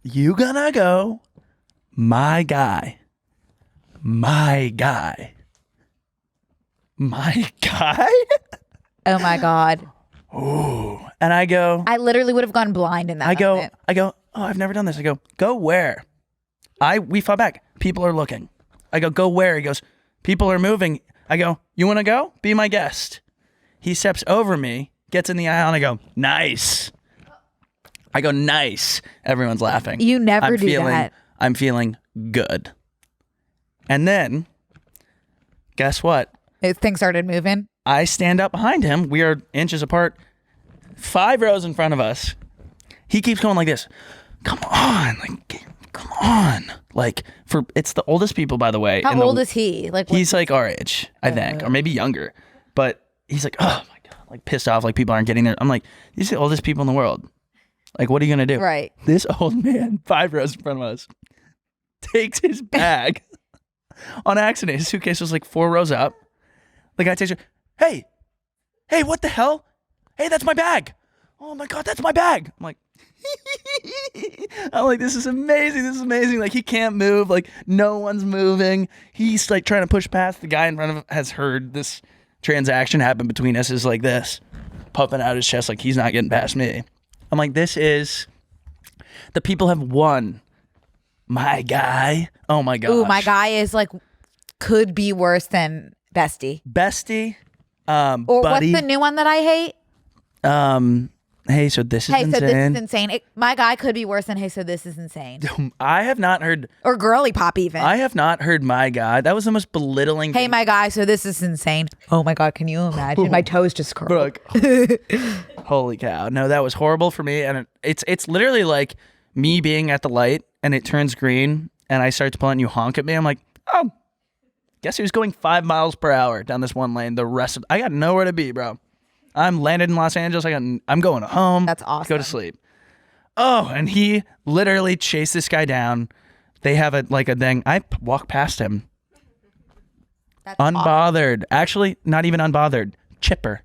You gonna go, my guy? My guy? My guy?" Oh my God. Ooh. And I go, I literally would have gone blind in that moment. I go, oh, I've never done this. I go where? We fought back. People are looking. I go where? He goes, people are moving. I go, you want to go? Be my guest. He steps over me, gets in the aisle, and I go, nice. I go, nice. Everyone's laughing. You never do that. I'm feeling good. And then, guess what? Things started moving. I stand up behind him. We are inches apart, 5 rows in front of us. He keeps going like this. Come on, like, come on. Like, it's the oldest people, by the way. How old is he? Like, he's like our age, I think, or maybe younger. But he's like, oh my God, like pissed off, like people aren't getting there. I'm like, these are the oldest people in the world. Like, what are you going to do? Right. This old man, 5 rows in front of us, takes his bag on accident. His suitcase was like 4 rows up. The guy takes it. Hey, what the hell? Hey, that's my bag. Oh my God, that's my bag. I'm like, this is amazing. This is amazing. Like, he can't move. Like, no one's moving. He's like trying to push past. The guy in front of him has heard this transaction happen between us, is like this, puffing out his chest like he's not getting past me. I'm like, the people have won. My guy. Oh my gosh. Ooh, my guy is like, could be worse than Bestie. Bestie. Or buddy. what's the new one that I hate? Hey, so this is insane. So this is insane. My guy could be worse than Hey, so this is insane. I have not heard. Or Girly Pop even. I have not heard my guy. That was the most belittling. Hey, my guy, so this is insane. Oh my God, can you imagine? My toes just curled. Brooke. Holy cow. No, that was horrible for me. And it's literally like me being at the light and it turns green and I start to pull and you honk at me. I'm like, oh, guess he was going 5 miles per hour down this one lane. I got nowhere to be, bro. I'm landed in Los Angeles. I'm going home. That's awesome. Go to sleep. Oh, and he literally chased this guy down. They have a thing. I walked past him. That's unbothered. Awesome. Actually, not even unbothered. Chipper.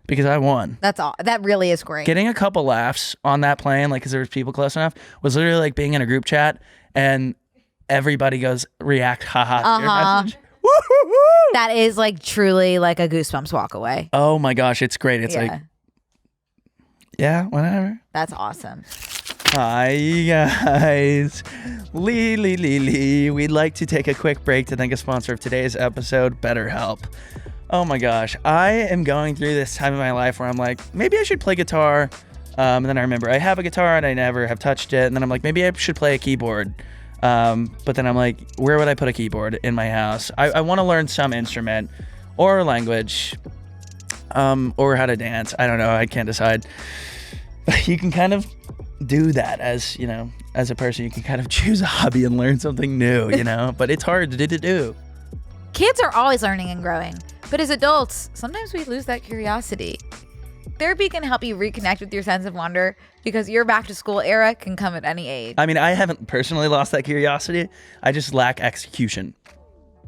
Because I won. That really is great. Getting a couple laughs on that plane, like, because there was people close enough, was literally like being in a group chat and everybody goes, react, haha, to your message. That is like truly like a goosebumps walk away. Oh my gosh, it's great. It's like, yeah, whatever. That's awesome. Hi guys, Lee. We'd like to take a quick break to thank a sponsor of today's episode, BetterHelp. Oh my gosh, I am going through this time in my life where I'm like, maybe I should play guitar. And then I remember I have a guitar and I never have touched it. And then I'm like, maybe I should play a keyboard. But then I'm like, where would I put a keyboard in my house? I want to learn some instrument or language, or how to dance. I don't know. I can't decide. You can kind of do that as a person. You can kind of choose a hobby and learn something new, but it's hard to do. Kids are always learning and growing, but as adults, sometimes we lose that curiosity. Therapy can help you reconnect with your sense of wonder because your back to school era can come at any age. I mean, I haven't personally lost that curiosity. I just lack execution.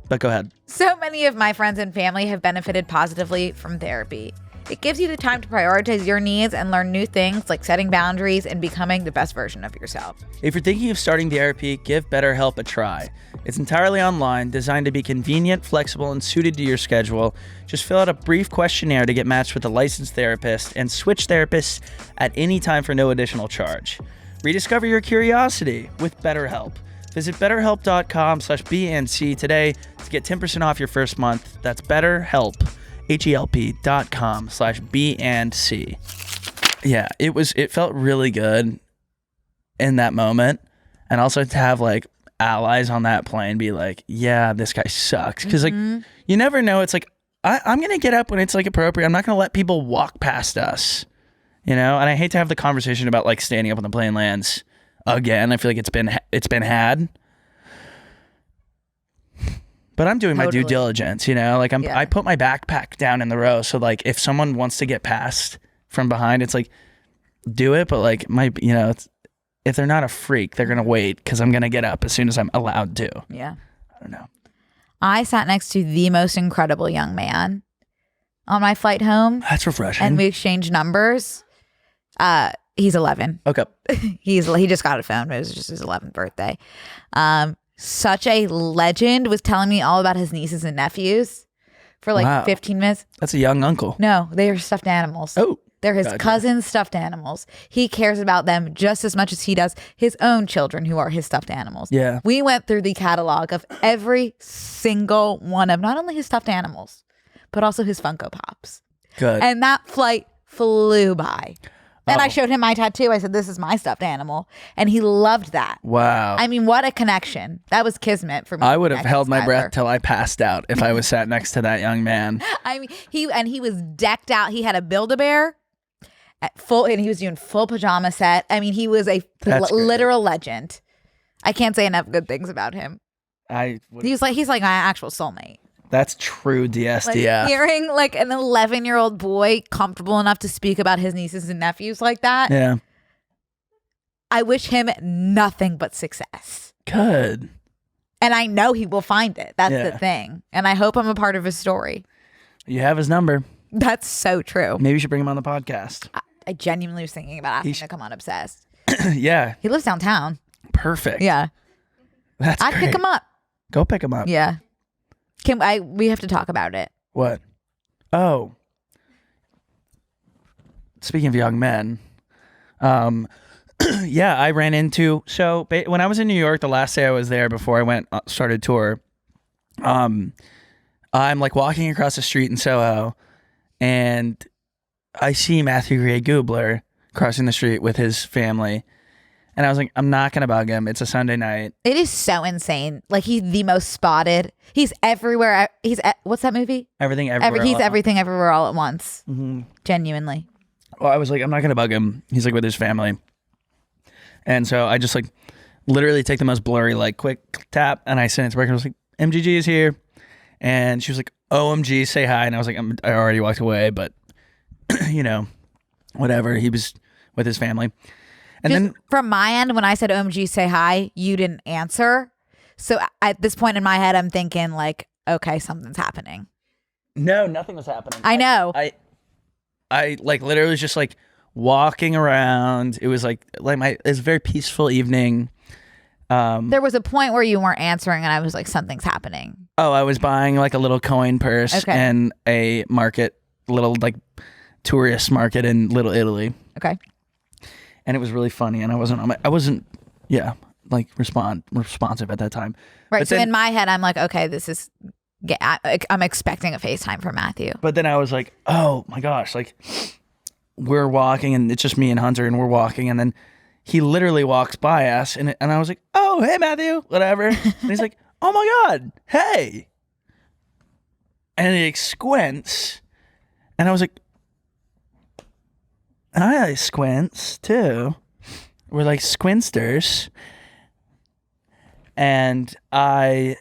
But go ahead. So many of my friends and family have benefited positively from therapy. It gives you the time to prioritize your needs and learn new things like setting boundaries and becoming the best version of yourself. If you're thinking of starting therapy, give BetterHelp a try. It's entirely online, designed to be convenient, flexible, and suited to your schedule. Just fill out a brief questionnaire to get matched with a licensed therapist and switch therapists at any time for no additional charge. Rediscover your curiosity with BetterHelp. Visit BetterHelp.com/BNC today to get 10% off your first month. That's BetterHelp. HELP.com/BNC. Yeah, it felt really good in that moment. And also to have like allies on that plane be like, yeah, this guy sucks. Because like, you never know. It's like, I'm going to get up when it's like appropriate. I'm not going to let people walk past us, And I hate to have the conversation about like standing up when the plane lands again. I feel like it's been had. But I'm doing my due diligence, Like I put my backpack down in the row, so like if someone wants to get past from behind, it's like do it. But like if they're not a freak, they're gonna wait because I'm gonna get up as soon as I'm allowed to. Yeah, I don't know. I sat next to the most incredible young man on my flight home. That's refreshing. And we exchanged numbers. He's 11. Okay. He just got a phone. It was just his 11th birthday. Such a legend. Was telling me all about his nieces and nephews for like 15 minutes. That's a young uncle. No, they are stuffed animals. Oh, they're his cousin's stuffed animals. He cares about them just as much as he does his own children who are his stuffed animals. Yeah. We went through the catalog of every single one of not only his stuffed animals, but also his Funko Pops. Good. And that flight flew by. And I showed him my tattoo. I said, this is my stuffed animal. And he loved that. Wow. I mean, what a connection. That was kismet for me. I would have held my breath till I passed out if I was sat next to that young man. I mean, he was decked out. He had a Build-A-Bear and he was doing full pajama set. I mean, he was a That's great. literal legend. I can't say enough good things about him. He's like my actual soulmate. That's true DSD. Like, hearing like an 11-year-old boy comfortable enough to speak about his nieces and nephews like that. Yeah. I wish him nothing but success. Good. And I know he will find it. That's Yeah. the thing. And I hope I'm a part of his story. You have his number. That's so true. Maybe you should bring him on the podcast. I genuinely was thinking about asking him to come on Obsessed. Yeah. He lives downtown. Perfect. Yeah. That's I'd great. pick him up. Go pick him up. Yeah. We have to talk about it. What? Oh. Speaking of young men, yeah, I ran into, when I was in New York, the last day I was there before I started tour, I'm like walking across the street in Soho and I see Matthew Grey Gubler crossing the street with his family. And I was like, I'm not going to bug him. It's a Sunday night. It is so insane. Like, he's the most spotted. He's everywhere. What's that movie? Everything, everywhere. He's everything, everywhere, all at once. Mm-hmm. Genuinely. Well, I was like, I'm not going to bug him. He's like with his family. And so I just like literally take the most blurry, like quick tap. And I sent it to her. I was like, MGG is here. And she was like, OMG, say hi. And I was like, I already walked away, but you know, whatever. He was with his family. And Just then from my end, when I said OMG, say hi, you didn't answer. So at this point in my head, I'm thinking like, okay, something's happening. no, nothing was happening. I know. I like literally was just like walking around. It was like it was a very peaceful evening. There was a point where you weren't answering and I was like, something's happening. Oh, I was buying like a little coin purse Okay. and a little like tourist market in Little Italy. Okay. And it was really funny. And I wasn't like responsive at that time. Right. But So then- in my head, I'm like, okay, I'm expecting a FaceTime from Matthew. But then I was like, oh my gosh, like we're walking and it's just me and Hunter and we're walking and then he literally walks by us and I was like, oh, hey Matthew, whatever. And he's like, oh my God, hey. And he squints and I was like, and I squints too. We're like squinsters. And I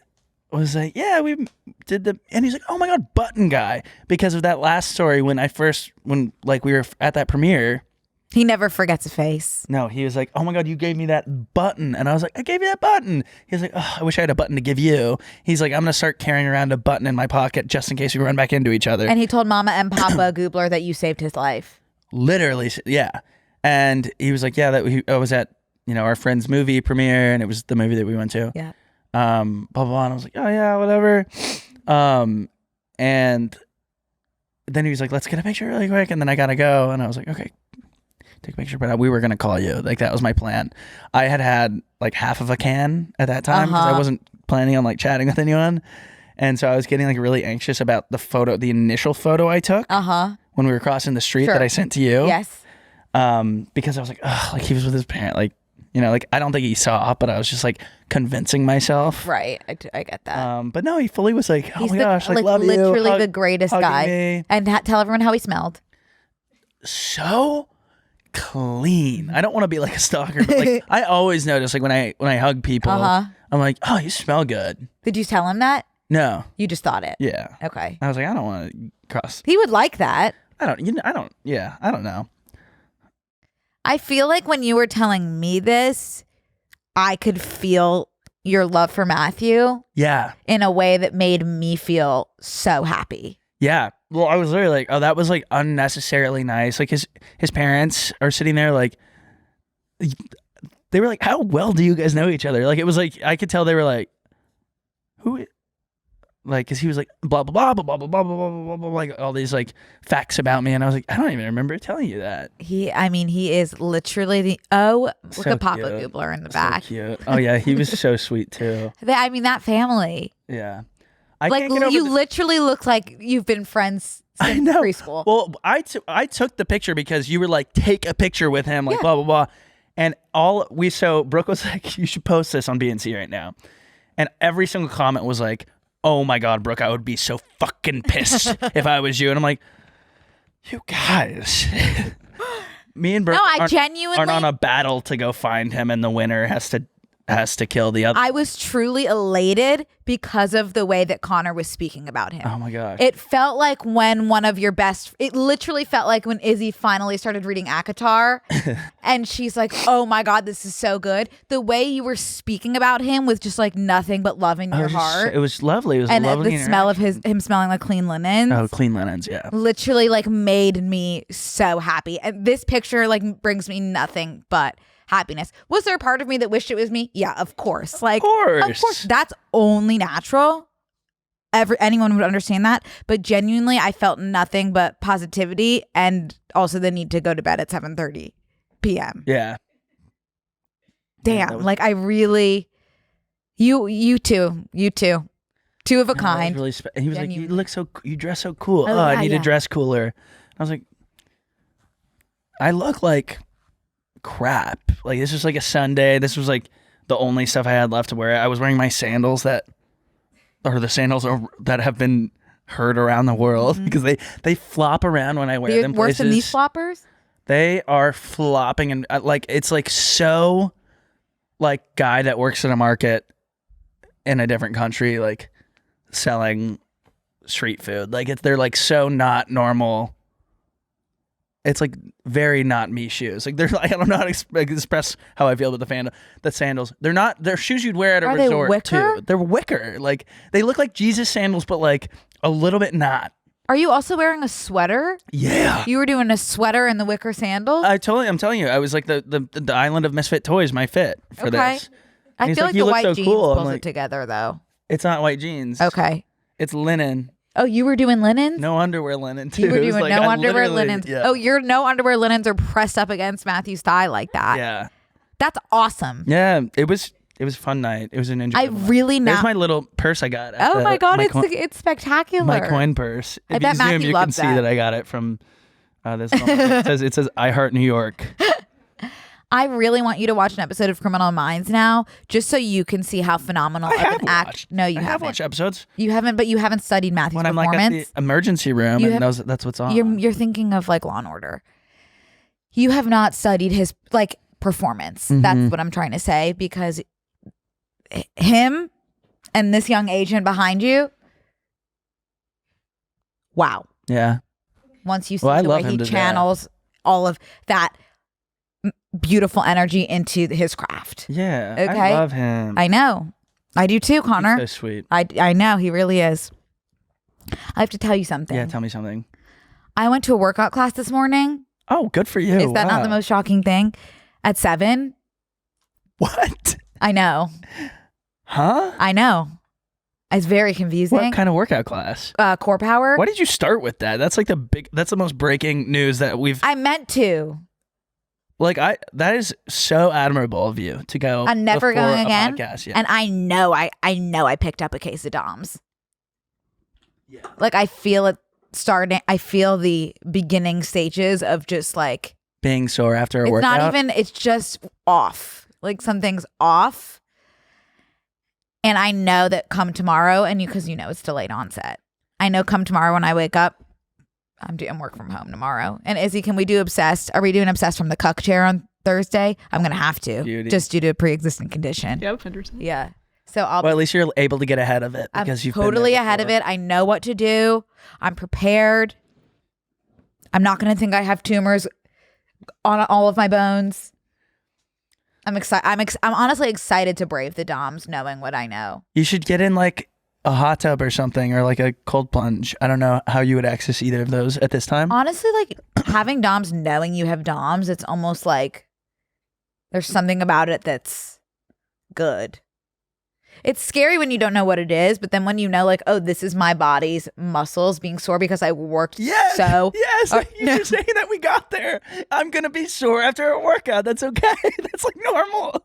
was like, yeah, we did and he's like, oh my God, button guy. Because of that last story when we were at that premiere. He never forgets a face. No, he was like, oh my God, you gave me that button. And I was like, I gave you that button. He's like, oh, I wish I had a button to give you. He's like, I'm going to start carrying around a button in my pocket just in case we run back into each other. And he told Mama and Papa Gubler that you saved his life. Literally, yeah. And he was like, yeah, I was at, our friend's movie premiere and it was the movie that we went to. Yeah. Blah, blah, blah. And I was like, oh yeah, whatever. And then he was like, let's get a picture really quick. And then I got to go. And I was like, okay, take a picture. But we were going to call you. Like, that was my plan. I had like half of a can at that time because I wasn't planning on like chatting with anyone. And so I was getting like really anxious about the initial photo I took when we were crossing the street that I sent to you. Yes. Because I was like, oh, like he was with his parent, like, like I don't think he saw, but I was just like convincing myself. Right. I get that. But no, he fully was like, oh He's my gosh, like love you. literally the greatest guy. Me. And tell everyone how he smelled. So clean. I don't want to be like a stalker, but like I always notice like when I hug people, I'm like, oh, you smell good. Did you tell him that? No. You just thought it. Yeah. Okay. I was like, I don't want to cross. He would like that. I don't know. I feel like when you were telling me this, I could feel your love for Matthew Yeah. in a way that made me feel so happy. Yeah. Well, I was literally like, oh, that was like unnecessarily nice. Like his parents are sitting there like, they were like, how well do you guys know each other? Like, it was like, I could tell they were like, who, like, cause he was like, blah, blah, blah, blah, blah, blah, blah, blah, blah, blah, like all these like facts about me. And I was like, I don't even remember telling you that. He is literally look So at Papa cute. Gubler in the back. So cute. Oh yeah. He was so sweet too. That family. Yeah. I Like, can't get over you literally look like you've been friends since I know. preschool. Well, I took the picture because you were like, take a picture with him, like blah, blah, blah. And Brooke was like, you should post this on BNC right now. And every single comment was like, oh my God, Brooke, I would be so fucking pissed if I was you. And I'm like, you guys. Me and Brooke No, I aren't genuinely on a battle to go find him, and the winner has to kill the other. I was truly elated because of the way that Connor was speaking about him. Oh my gosh. It felt like when it literally felt like when Izzy finally started reading ACOTAR and she's like, oh my God, this is so good. The way you were speaking about him with just like nothing but love in your heart. It was lovely. It was and lovely. the smell of him smelling like clean linens. Oh, clean linens, yeah. Literally like made me so happy. And this picture like brings me nothing but happiness. Was there a part of me that wished it was me? Yeah, of course. Like, of course, that's only natural. Anyone would understand that. But genuinely, I felt nothing but positivity and also the need to go to bed at 7:30 p.m. Yeah. Damn. Yeah, like I really, you too. Two of a kind. Really and he was like, you dress so cool. Oh, I yeah, need yeah. to dress cooler. I was like, I look like crap. Like this was like a Sunday. This was like the only stuff I had left to wear. I was wearing my sandals that have been heard around the world because they flop around when I wear them. Worse than these floppers? They are flopping and like it's like so like guy that works in a market in a different country like selling street food. Like they're like so not normal. It's like very not me shoes. Like they're I don't know how to express how I feel about the sandals. They're shoes you'd wear at a resort they wicker? too. They're wicker. Like they look like Jesus sandals, but like a little bit not. Are you also wearing a sweater? Yeah. You were doing a sweater and the wicker sandals? I'm telling you, I was like the island of misfit toys, my fit for this. I he's feel like, like "You the look white so jeans cool." I'm pulls like, it together though. It's not white jeans. Okay. It's linen. Oh, you were doing linens? No underwear linen too. You were It was doing like, no I underwear literally- linens. Yeah. Oh, your no underwear linens are pressed up against Matthew's thigh like that. Yeah. That's awesome. Yeah. It was a fun night. It was an I enjoyable night. really There's now. my little purse I got. Oh my God, it's spectacular. my coin purse. I If bet you zoom, Matthew you can loves see that. that I got it from this. It says I Heart New York. I really want you to watch an episode of Criminal Minds now, just so you can see how phenomenal. I of have an act. watched. No, you I have haven't. watched episodes You haven't, but you haven't studied Matthew's when I'm like performance. at the emergency room You and have- that's what's on. You're thinking of like Law and Order. You have not studied his like performance. Mm-hmm. That's what I'm trying to say, because him and this young agent behind you. Wow. Yeah. Once you see Well, I the love way he him to death. channels all of that beautiful energy into his craft. Yeah. Okay. I love him. I know. I do too, Connor. He's so sweet. I know, he really is. I have to tell you something. Yeah. Tell me something. I went to a workout class this morning. Oh, good for you. Is that not Wow. the most shocking thing? At 7? What? I know. Huh? I know. It's very confusing. What kind of workout class? Core power. Why did you start with that? That's like that's the most breaking news that we've I meant to. that is so admirable of you to go. I'm never before going a again. podcast, yeah. And I know I picked up a case of Doms. Yeah. Like I feel it starting. I feel the beginning stages of just like Being sore after a it's workout. not even. It's just off. Like something's off. And I know that come tomorrow, and because it's delayed onset. I know come tomorrow when I wake up, I'm work from home tomorrow. And Izzy, can we do Obsessed? Are we doing Obsessed from the cuck chair on Thursday? I'm gonna have to, Beauty. just due to a pre-existing condition. Yep, 100%. Yeah. So I'll. Well, at least you're able to get ahead of it I'm because you've totally been there ahead of before. it. I know what to do. I'm prepared. I'm not gonna think I have tumors on all of my bones. I'm excited. I'm honestly excited to brave the DOMs, knowing what I know. You should get in like a hot tub or something, or like a cold plunge. I don't know how you would access either of those at this time. Honestly, like having DOMs, knowing you have DOMs, it's almost like there's something about it that's good. It's scary when you don't know what it is, but then when you know, like, oh, this is my body's muscles being sore because I worked so. Yes, you're saying that we got there. I'm gonna be sore after a workout. That's okay. That's like normal.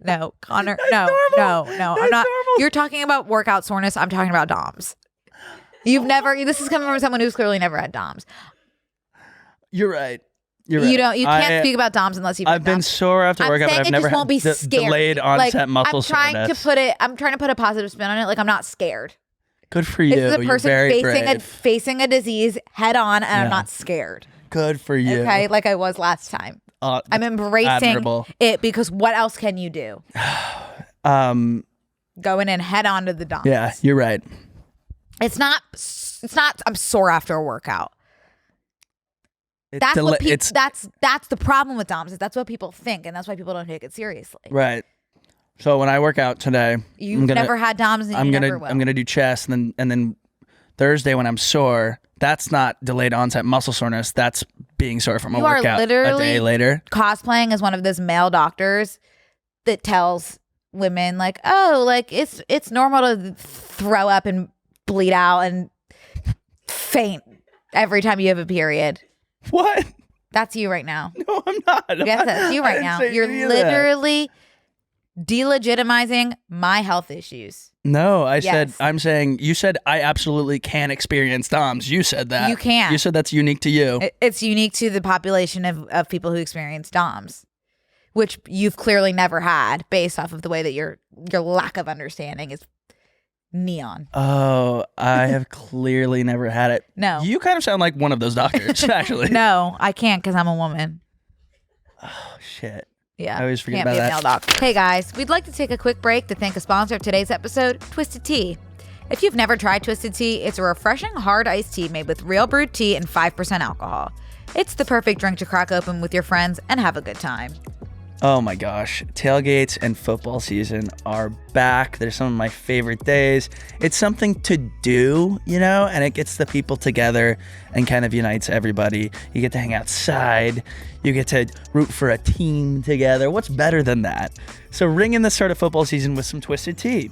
No, Connor. That's No. normal. I'm That's not. normal. You're talking about workout soreness. I'm talking about DOMs. You've never. This is coming from someone who's clearly never had DOMs. You're right. You're right. You can't speak about DOMs unless you've. I've been DOMs. sore after I'm workout, but saying I've it never just had won't be scary. delayed onset muscle soreness. I'm trying to put a positive spin on it. Like I'm not scared. Good for you. This is a You're person very facing brave. facing a disease head on, and I'm Yeah. not scared. Good for you. Okay, like I was last time. I'm embracing admirable. it because what else can you do? Going in head on to the doms. Yeah, you're right. It's not. I'm sore after a workout. That's the problem with doms. Is that's what people think, and that's why people don't take it seriously. Right. So when I work out today, You've never had doms, and you never will. I'm gonna do chest, and then Thursday when I'm sore, that's not delayed onset muscle soreness. That's being sore from a workout a day later. Cosplaying as one of those male doctors that tells women like, oh, like it's normal to throw up and bleed out and faint every time you have a period. What? That's you right now. No, I'm not. Yes, that's you right now. You're literally delegitimizing my health issues. No, I'm saying, you said I absolutely can experience DOMs. You said that. You can. You said that's unique to you. It's unique to the population of people who experience DOMs, which you've clearly never had based off of the way that your lack of understanding is neon. Oh, I have clearly never had it. No. You kind of sound like one of those doctors, actually. No, I can't because I'm a woman. Oh, shit. Yeah, I always forget can't about be a that. male doctor. Hey guys, we'd like to take a quick break to thank a sponsor of today's episode, Twisted Tea. If you've never tried Twisted Tea, it's a refreshing hard iced tea made with real brewed tea and 5% alcohol. It's the perfect drink to crack open with your friends and have a good time. Oh my gosh, tailgates and football season are back. They're some of my favorite days. It's something to do, and it gets the people together and kind of unites everybody. You get to hang outside. You get to root for a team together. What's better than that? So ring in the start of football season with some Twisted Tea.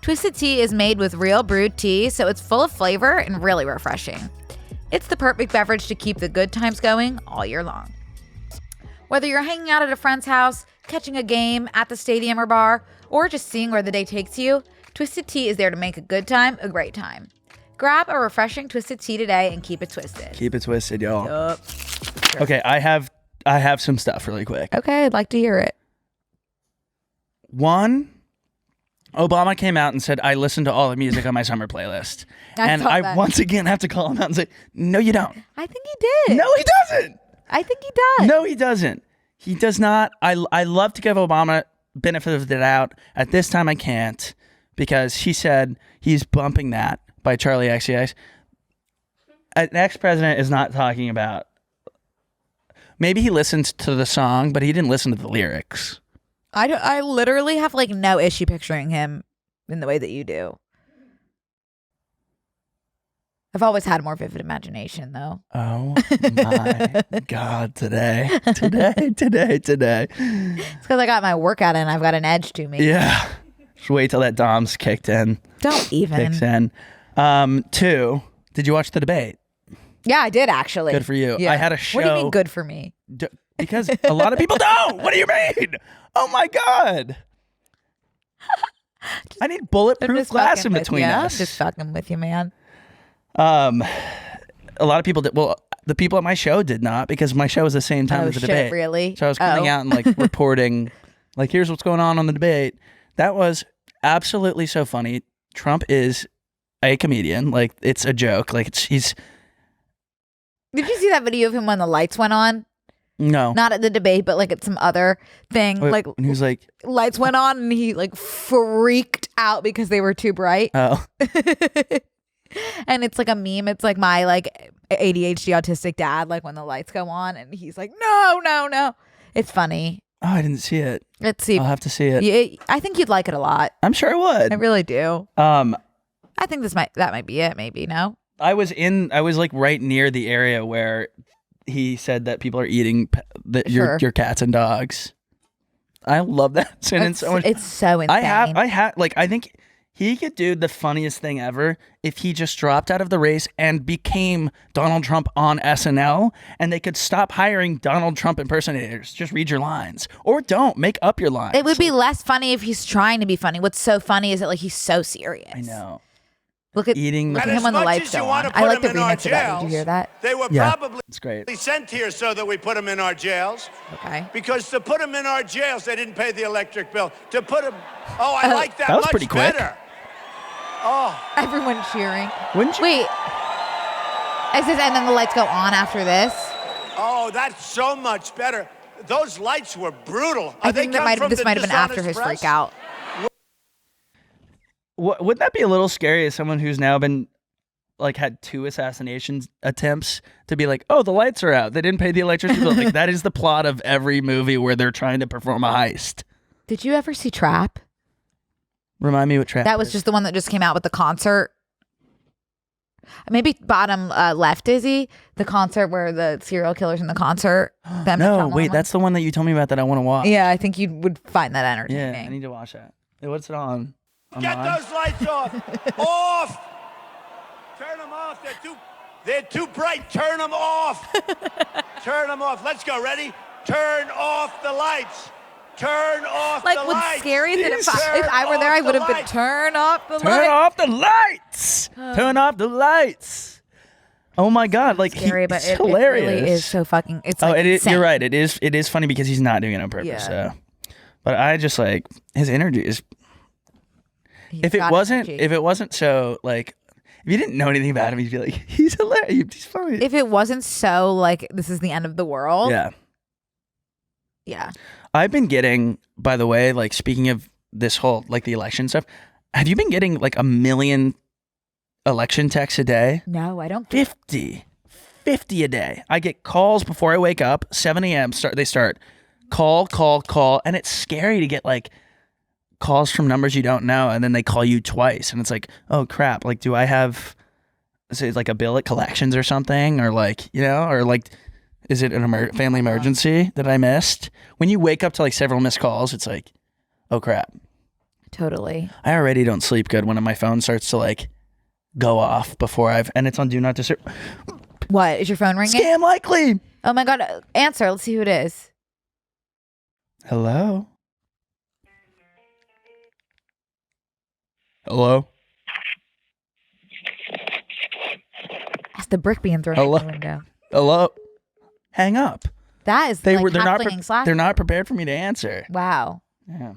Twisted Tea is made with real brewed tea, so it's full of flavor and really refreshing. It's the perfect beverage to keep the good times going all year long. Whether you're hanging out at a friend's house, catching a game at the stadium or bar, or just seeing where the day takes you, Twisted Tea is there to make a good time a great time. Grab a refreshing Twisted Tea today and keep it twisted. Keep it twisted, y'all. Yup. Sure. Okay, I have some stuff really quick. Okay, I'd like to hear it. One, Obama came out and said, I listened to all the music on my summer playlist. I once again have to call him out and say, no, you don't. I think he did. No, he doesn't. I think he does. No, he doesn't. He does not. I love to give Obama benefit of the doubt. At this time, I can't because he said he's bumping that by Charlie XCX. An ex-president is not talking about. Maybe he listened to the song, but he didn't listen to the lyrics. I literally have like no issue picturing him in the way that you do. I've always had a more vivid imagination, though. Oh my God, today. It's because I got my workout in. I've got an edge to me. Yeah. Just wait till that Dom's kicked in. Don't even. Kicks in. 2, did you watch the debate? Yeah, I did actually. Good for you. Yeah. I had a show. What do you mean good for me? Because a lot of people don't. What do you mean? Oh my God. I need bulletproof glass in between us. I'm just fucking with you, man. A lot of people did. Well, the people at my show did not because my show was the same time as the debate. Really? So I was coming out and like reporting, like, here's what's going on the debate. That was absolutely so funny. Trump is a comedian. Like, it's a joke. Like, he's. Did you see that video of him when the lights went on? No. Not at the debate, but like at some other thing. Like, and he was like, lights went on and he like freaked out because they were too bright. oh. And it's like a meme. It's like my like ADHD autistic dad, like when the lights go on and he's like, no. It's funny. Oh, I didn't see it. Let's see. I'll have to see it. Yeah, I think you'd like it a lot. I'm sure I would. I really do. I think that might be it. Maybe no. I was like right near the area where he said that people are eating your cats and dogs. I love that sentence so much. It's so insane. I think he could do the funniest thing ever if he just dropped out of the race and became Donald Trump on SNL, and they could stop hiring Donald Trump impersonators. Just read your lines, or don't make up your lines. It would be less funny if he's trying to be funny. What's so funny is that like he's so serious. I know. Look at him when the lights go on. I like the remix of that. Did you hear that? They were probably it's great. sent here so that we put them in our jails. Okay. Because to put them in our jails, they didn't pay the electric bill. To put them, I like that, that was much pretty quick. better. Oh, everyone cheering. Wouldn't you? Wait. It says, and then the lights go on after this. Oh, that's so much better. Those lights were brutal. I think this might have been after his freak out. Wouldn't that be a little scary as someone who's now been like had 2 assassination attempts to be like, oh, the lights are out. They didn't pay the electricity bill. Like that is the plot of every movie where they're trying to perform a heist. Did you ever see Trap? Remind me what Trap That was is. just the one that just came out with the concert. Maybe bottom left, Izzy. The concert where the serial killer's in the concert. No, wait, that's the one that you told me about that I want to watch. Yeah, I think you would find that Yeah, entertaining. I need to watch that. Hey, what's it on? Get those lights off. Off. Turn them off. They're too bright. Turn them off. Turn them off. Let's go. Ready? Turn off the lights. Turn off Like, the what's lights. scary is that if I were there, I would have been turn off the lights. Turn off the lights. Turn off the lights. Oh my God! Like Scary, but it's it hilarious. really is so fucking. It's Oh, like it is. insane. You're right. It is funny because he's not doing it on purpose. Yeah. So, but I just like his energy is. He's If it got wasn't, energy. so like, if you didn't know anything about him, you'd be like, he's hilarious. He's funny. If it wasn't so like this is the end of the world. Yeah. Yeah. I've been getting, by the way, like speaking of this whole like the election stuff, have you been getting like 1 million election texts a day? No, I don't. 50 a day. I get calls before I wake up, 7 a.m. They start call, and it's scary to get like calls from numbers you don't know, and then they call you twice, and it's like, oh crap, like do I have, is it like a bill at collections or something, or like, you know, or like, is it an family emergency that I missed? When you wake up to like several missed calls, it's like, oh crap. Totally. I already don't sleep good when my phone starts to like go off before and it's on do not disturb. What is your phone ringing? Scam likely. Oh my God! Answer. Let's see who it is. Hello. Hello. That's the brick being thrown Hello? out the window. Hello. Hang up. That is They're half flinging slack. they're not prepared for me to answer. Wow. Yeah.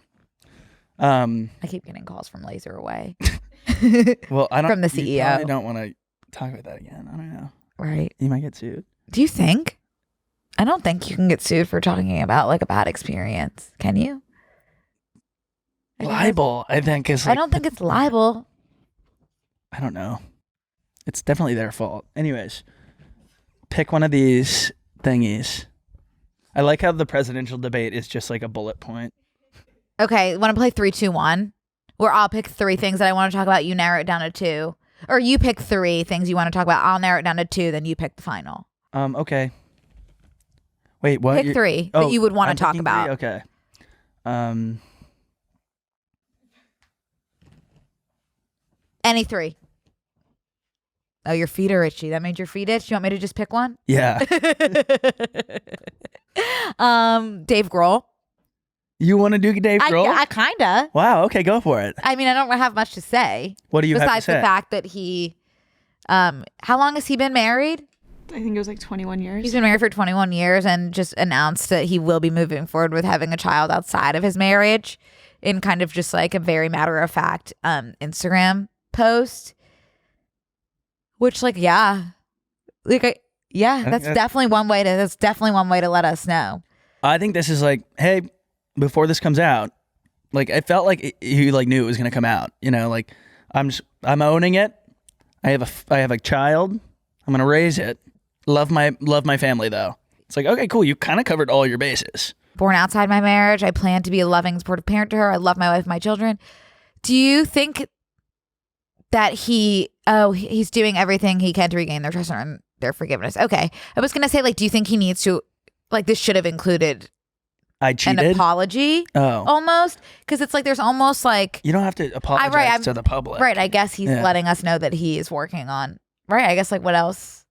I keep getting calls from Laser Away. Well, I don't From the you CEO. probably don't want to talk about that again. I don't know. Right. You might get sued. Do you think? I don't think you can get sued for talking about like a bad experience. Can you? Libel, I think is. I Like, don't think it's libel. I don't know. It's definitely their fault. Anyways, pick one of these thingies. I like how the presidential debate is just like a bullet point. Okay, want to play 3, 2, 1? Where I'll pick 3 things that I want to talk about. You narrow it down to 2, or you pick 3 things you want to talk about. I'll narrow it down to 2. Then you pick the final. Okay. Wait, what? Pick 3 that you would want I'm to talk picking about. 3? Okay. Any 3. Oh, your feet are itchy. That made your feet itch. You want me to just pick one? Yeah. Dave Grohl. You want to do Dave Grohl? I kinda. Wow. Okay, go for it. I mean, I don't have much to say. What do you have to besides say? the fact that he, how long has he been married? I think it was like 21 years. He's been married for 21 years and just announced that he will be moving forward with having a child outside of his marriage in kind of just like a very matter of fact Instagram post. Which like, yeah. That's definitely one way to let us know. I think this is like, hey, before this comes out, like I felt like he like knew it was gonna come out. You know, like I'm owning it. I have a child. I'm gonna raise it. Love my family though. It's like, okay, cool. You kind of covered all your bases. Born outside my marriage, I plan to be a loving, supportive parent to her. I love my wife and my children. Do you think that he's doing everything he can to regain their trust and their forgiveness? Okay. I was going to say, like, do you think he needs to, like, this should have included I cheated. an apology almost? Because it's like there's almost like. You don't have to apologize to the public. Right. I guess he's letting us know that he is working on. Right. I guess, like, what else?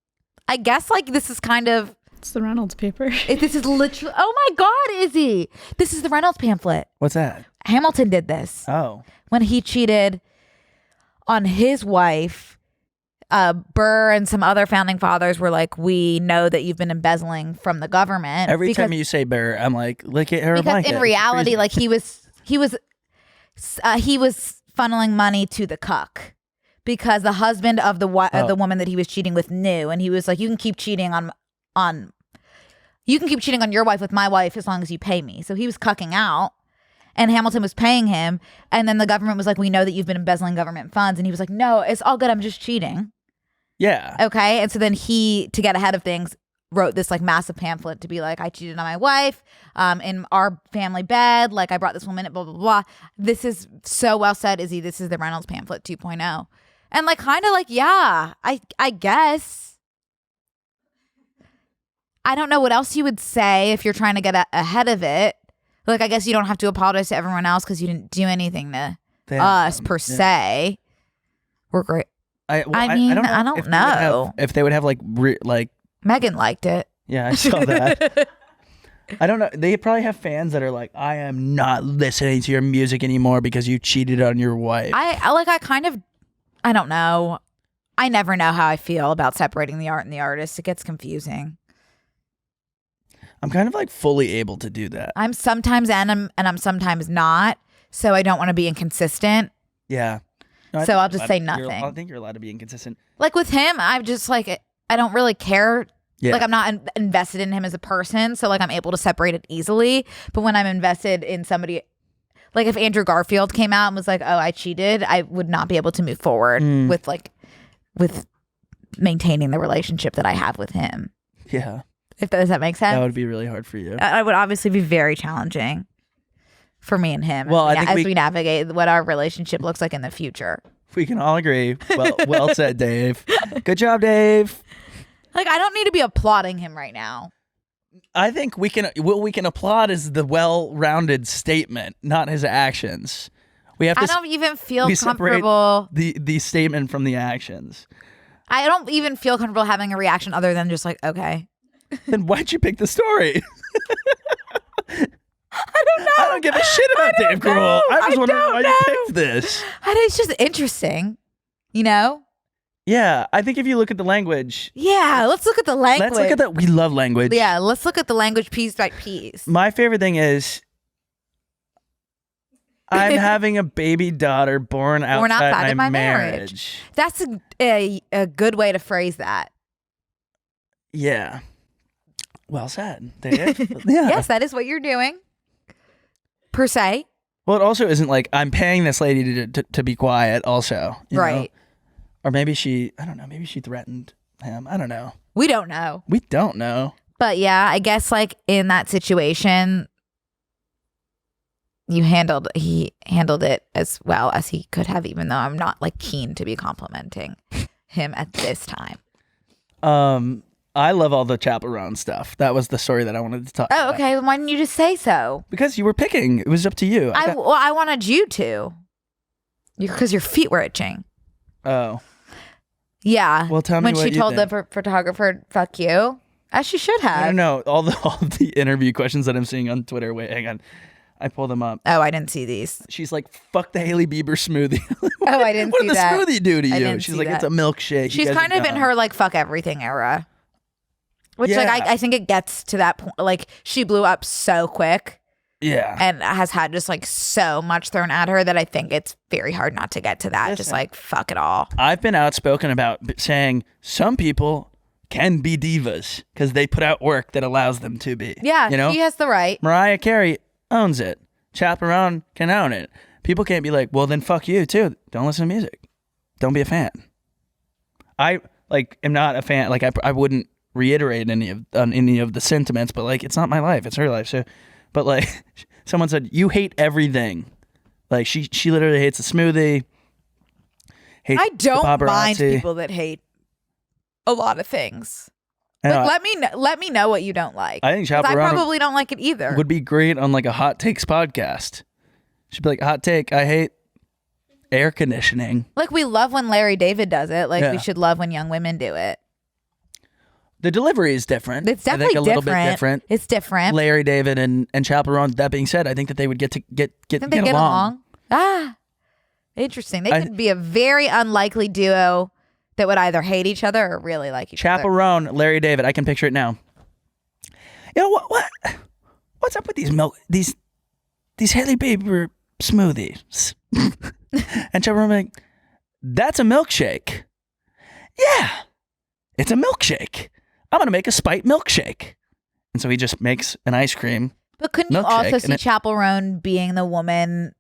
I guess, like, this is kind of. It's the Reynolds paper. This is literally. Oh my God, Izzy. This is the Reynolds pamphlet. What's that? Hamilton did this. Oh. When he cheated on his wife, Burr and some other founding fathers were like, we know that you've been embezzling from the government. Every time you say Burr, I'm like, look at her because blanket. in reality, like he was funneling money to the cuck, because the husband of the woman that he was cheating with knew, and he was like, you can keep cheating on your wife with my wife as long as you pay me. So he was cucking out, and Hamilton was paying him, and then the government was like, we know that you've been embezzling government funds, and he was like, no, it's all good, I'm just cheating. Yeah. Okay. And so then he, to get ahead of things, wrote this like massive pamphlet to be like, I cheated on my wife in our family bed. Like I brought this woman, blah, blah, blah. This is so well said, Izzy. This is the Reynolds pamphlet 2.0. And like, kind of like, yeah, I guess. I don't know what else you would say if you're trying to get ahead of it. Like, I guess you don't have to apologize to everyone else because you didn't do anything to us per se. We're great. I don't know if they would have like Megan liked it. Yeah, I saw that. I don't know. They probably have fans that are like, I am not listening to your music anymore because you cheated on your wife. I don't know. I never know how I feel about separating the art and the artist. It gets confusing. I'm kind of like fully able to do that. I'm sometimes and I'm sometimes not. So I don't want to be inconsistent. Yeah. No, so I'll just say nothing. I think you're allowed to be inconsistent. Like with him, I'm just like, I don't really care. Yeah. Like I'm not invested in him as a person. So like I'm able to separate it easily. But when I'm invested in somebody, like if Andrew Garfield came out and was like, oh, I cheated, I would not be able to move forward with maintaining the relationship that I have with him. Yeah. Does that make sense? That would be really hard for you. It would obviously be very challenging for me and him. Well, as we navigate what our relationship looks like in the future. We can all agree. Well said, Dave. Good job, Dave. Like, I don't need to be applauding him right now. I think what we can applaud is the well-rounded statement, not his actions. I don't even feel comfortable. The statement from the actions. I don't even feel comfortable having a reaction other than just like, okay. Then why'd you pick the story? I don't know. I don't give a shit about Dave Grohl. I was wondering why you picked this. It's just interesting, you know? Yeah, I think if you look at the language. Yeah, let's look at the language. Let's look at that. We love language. Yeah, let's look at the language piece by piece. My favorite thing is I'm having a baby daughter born outside of my marriage. That's a good way to phrase that. Yeah. Well said, Dave. Yeah. Yes, that is what you're doing. Per se. Well, it also isn't like I'm paying this lady to be quiet also. Right. Know? Or maybe I don't know, maybe she threatened him. I don't know. We don't know. But yeah, I guess like in that situation, he handled it as well as he could have, even though I'm not like keen to be complimenting him at this time. I love all the Chappell stuff. That was the story that I wanted to talk about. Oh, okay. Why didn't you just say so? Because you were picking. It was up to you. I wanted you to. Because your feet were itching. Oh. Yeah. Well, tell me when what she told the photographer, "Fuck you," as she should have. I don't know. All the interview questions that I'm seeing on Twitter. Wait, hang on. I pull them up. Oh, I didn't see these. She's like, "Fuck the Hailey Bieber smoothie." I didn't see that. What did the smoothie do to you? She's like, "It's a milkshake." She's kind of in her like fuck everything era. Which like I think it gets to that point. Like she blew up so quick. Yeah. And has had just like so much thrown at her that I think it's very hard not to get to that. Listen, just like fuck it all. I've been outspoken about saying some people can be divas because they put out work that allows them to be. Yeah, you know? She has the right. Mariah Carey owns it. Chaperone can own it. People can't be like, well, then fuck you too. Don't listen to music. Don't be a fan. I am not a fan. Like I wouldn't reiterate any of the sentiments, but like it's not my life. It's her life. So. But like someone said, you hate everything. Like she literally hates the smoothie. I don't mind people that hate a lot of things. Like, let me know what you don't like. I think I probably don't like it either. Would be great on like a hot takes podcast. She'd be like, hot take, I hate air conditioning. Like we love when Larry David does it. Like we should love when young women do it. The delivery is different. It's definitely a little bit different. It's different. Larry David and Chappell. That being said, I think that they would get along. Ah, interesting. They could be a very unlikely duo that would either hate each other or really like each other. Chappell, Larry David. I can picture it now. You know what's up with these Hailey Bieber smoothies? And Chappell like, that's a milkshake. Yeah, it's a milkshake. I'm going to make a spite milkshake. And so he just makes an ice cream. But couldn't you also see Chappel Roan being the woman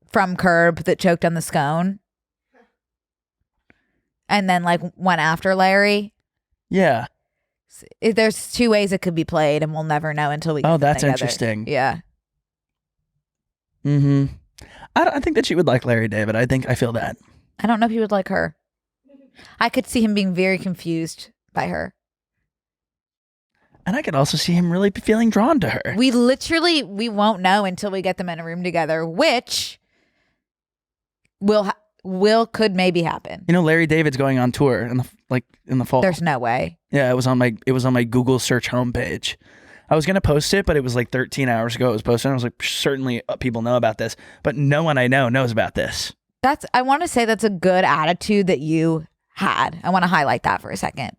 from Curb that choked on the scone? And then like went after Larry? Yeah. There's two ways it could be played, and we'll never know until we get them that's together. interesting. Yeah. Mm-hmm. I think that she would like Larry David. I feel that. I don't know if he would like her. I could see him being very confused by her. And I could also see him really feeling drawn to her. We won't know until we get them in a room together, which could maybe happen. You know, Larry David's going on tour in the fall. There's no way. Yeah, it was on my Google search homepage. I was gonna post it, but it was like 13 hours ago it was posted. And I was like, certainly people know about this, but no one I know knows about this. I want to say that's a good attitude that you had. I want to highlight that for a second.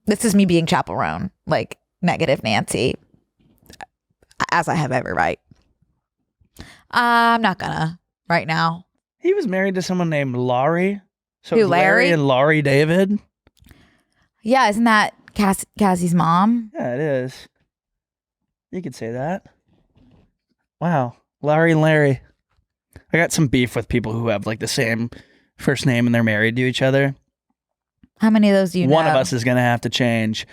This is me being Chappell Roan, like negative Nancy, as I have every right. I'm not gonna right now. He was married to someone named Laurie. So Who, it's Larry and Laurie David? Yeah, isn't that Cassie's mom? Yeah, it is. You could say that. Wow. Laurie and Larry. I got some beef with people who have like the same first name and they're married to each other. How many of those do you know? One of us is going to have to change.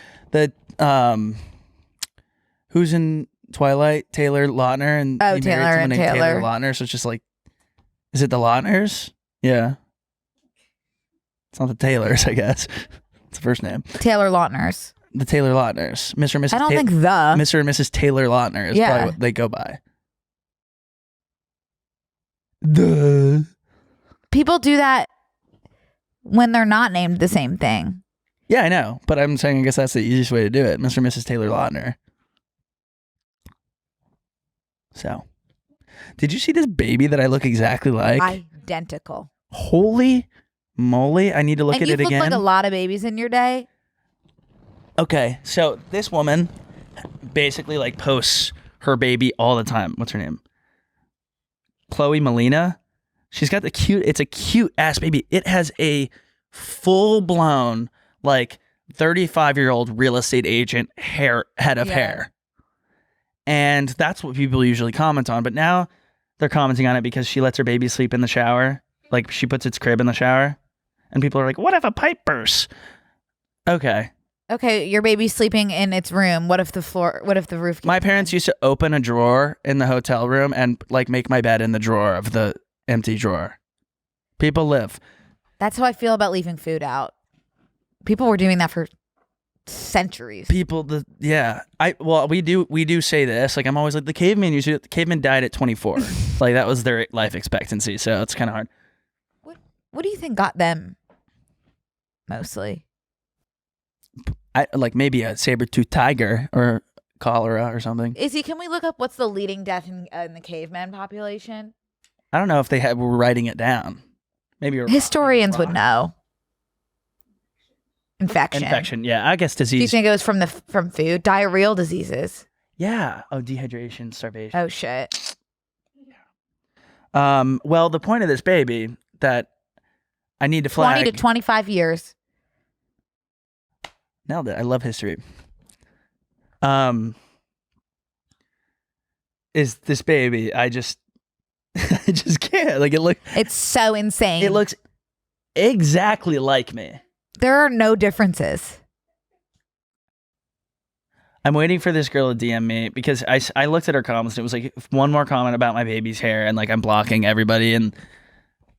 Who's in Twilight? Taylor Lautner. And oh, he Taylor married someone and named Taylor. Taylor Lautner. So it's just like, is it the Lautners? Yeah. It's not the Taylors, I guess. It's the first name. Taylor Lautners. The Taylor Lautners. Mr. and Mrs. I don't think Mr. and Mrs. Taylor Lautner is Yeah. probably what they go by. The people do that when they're not named the same thing. Yeah, I know. But I'm saying I guess that's the easiest way to do it. Mr. and Mrs. Taylor Lautner. So, did you see this baby that I look exactly like? Identical. Holy moly. I need to look at it again. And you've looked like a lot of babies in your day. Okay, so this woman basically like posts her baby all the time. What's her name? Chloe Molina. She's got it's a cute ass baby. It has a full blown like 35-year-old real estate agent head of hair. And that's what people usually comment on. But now they're commenting on it because she lets her baby sleep in the shower. Like she puts its crib in the shower. And people are like, what if a pipe bursts? Okay, your baby's sleeping in its room. What if the roof? My parents used to open a drawer in the hotel room and like make my bed in the drawer of the empty drawer. People live. That's how I feel about leaving food out. People were doing that for centuries. We do say this. Like I'm always like the caveman died at 24. Like that was their life expectancy. So it's kind of hard. What do you think got them mostly? I like maybe a saber-toothed tiger or cholera or something. Can we look up what's the leading death in the caveman population? I don't know if they were writing it down. Maybe historians would know. Infection. Yeah, I guess disease. Do you think it was from food? Diarrheal diseases. Yeah. Oh, dehydration, starvation. Oh shit. Well, the point of this baby that I need to flag 20 to 25 years. Nailed it. I love history. Is this baby? I just can't. Like it's so insane. It looks exactly like me. There are no differences. I'm waiting for this girl to DM me because I looked at her comments and it was like one more comment about my baby's hair and like I'm blocking everybody, and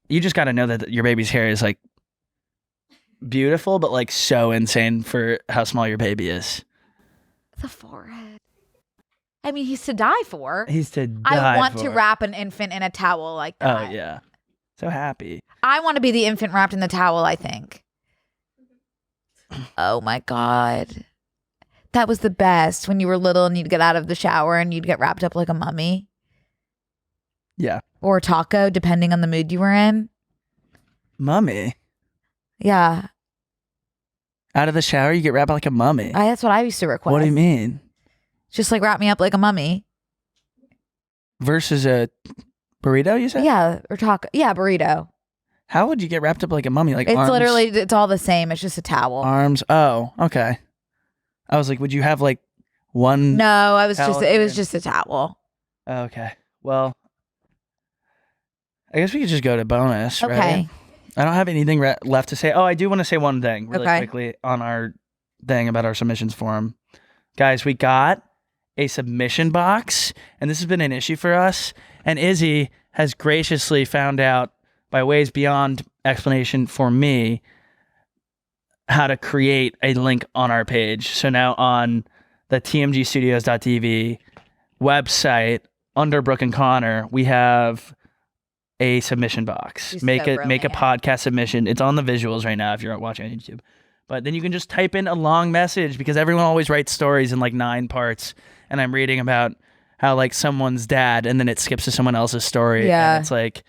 you just got to know that your baby's hair is like beautiful, but like so insane for how small your baby is. The forehead. I mean, he's to die for. I want to wrap an infant in a towel like that. Oh yeah, so happy. I want to be the infant wrapped in the towel. I think. Oh my god, that was the best when you were little and you'd get out of the shower and you'd get wrapped up like a mummy. Yeah. Or a taco, depending on the mood you were in. Mummy. Yeah. Out of the shower, you get wrapped like a mummy. That's what I used to request. What do you mean? Just like wrap me up like a mummy. Versus a burrito, you said? Yeah, or taco. Yeah, burrito. How would you get wrapped up like a mummy? Like It's arms, literally, it's all the same. It's just a towel. arms. Oh, okay. I was like, would you have like one? No, it was Towel. just a towel. Okay. Well, I guess we could just go to bonus, Okay. right? I don't have anything left to say. Oh, I do want to say one thing really Okay. quickly on our thing about our submissions forum. Guys, we got a submission box, and this has been an issue for us. And Izzy has graciously found out by ways beyond explanation for me how to create a link on our page. So now on the tmgstudios.tv website, under Brooke and Connor, we have a submission box. He's Make so a brilliant. podcast submission. It's on the visuals right now if you're watching on YouTube. But then you can just type in a long message because everyone always writes stories in like 9 parts. And I'm reading about how like someone's dad, and then it skips to someone else's story. Yeah. And it's like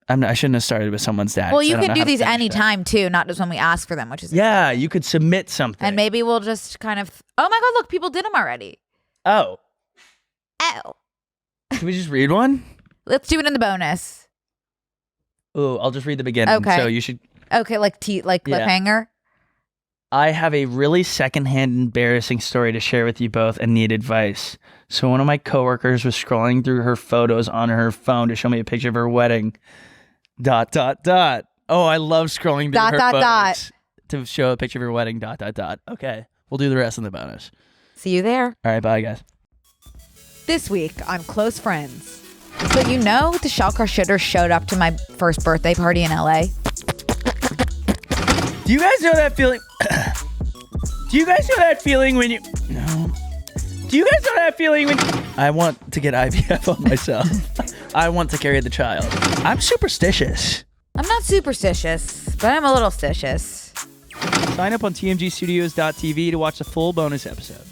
I shouldn't have started with someone's dad. Well, 'cause I you don't can know do how to these finish it. anytime too, not just when we ask for them, which is Yeah, you could submit something. And maybe we'll just kind of. Oh my God! Look, people did them already. Oh, Oh, can we just read one? let's do it in the bonus. Oh, I'll just read the beginning. Okay. So you should. Okay, like Yeah. cliffhanger. I have a really secondhand embarrassing story to share with you both and need advice. So one of my coworkers was scrolling through her photos on her phone to show me a picture of her wedding. ... Oh, I love scrolling through her photos to show a picture of her wedding. ... Okay, we'll do the rest in the bonus. See you there. All right, bye guys. This week on Close Friends. So the Shellcar Shitters showed up to my first birthday party in LA. Do you guys know that feeling? Do you guys know that feeling when you? No. Do you guys know that feeling when? I want to get IVF on myself. I want to carry the child. I'm superstitious. I'm not superstitious, but I'm a little stitious. Sign up on tmgstudios.tv to watch the full bonus episode.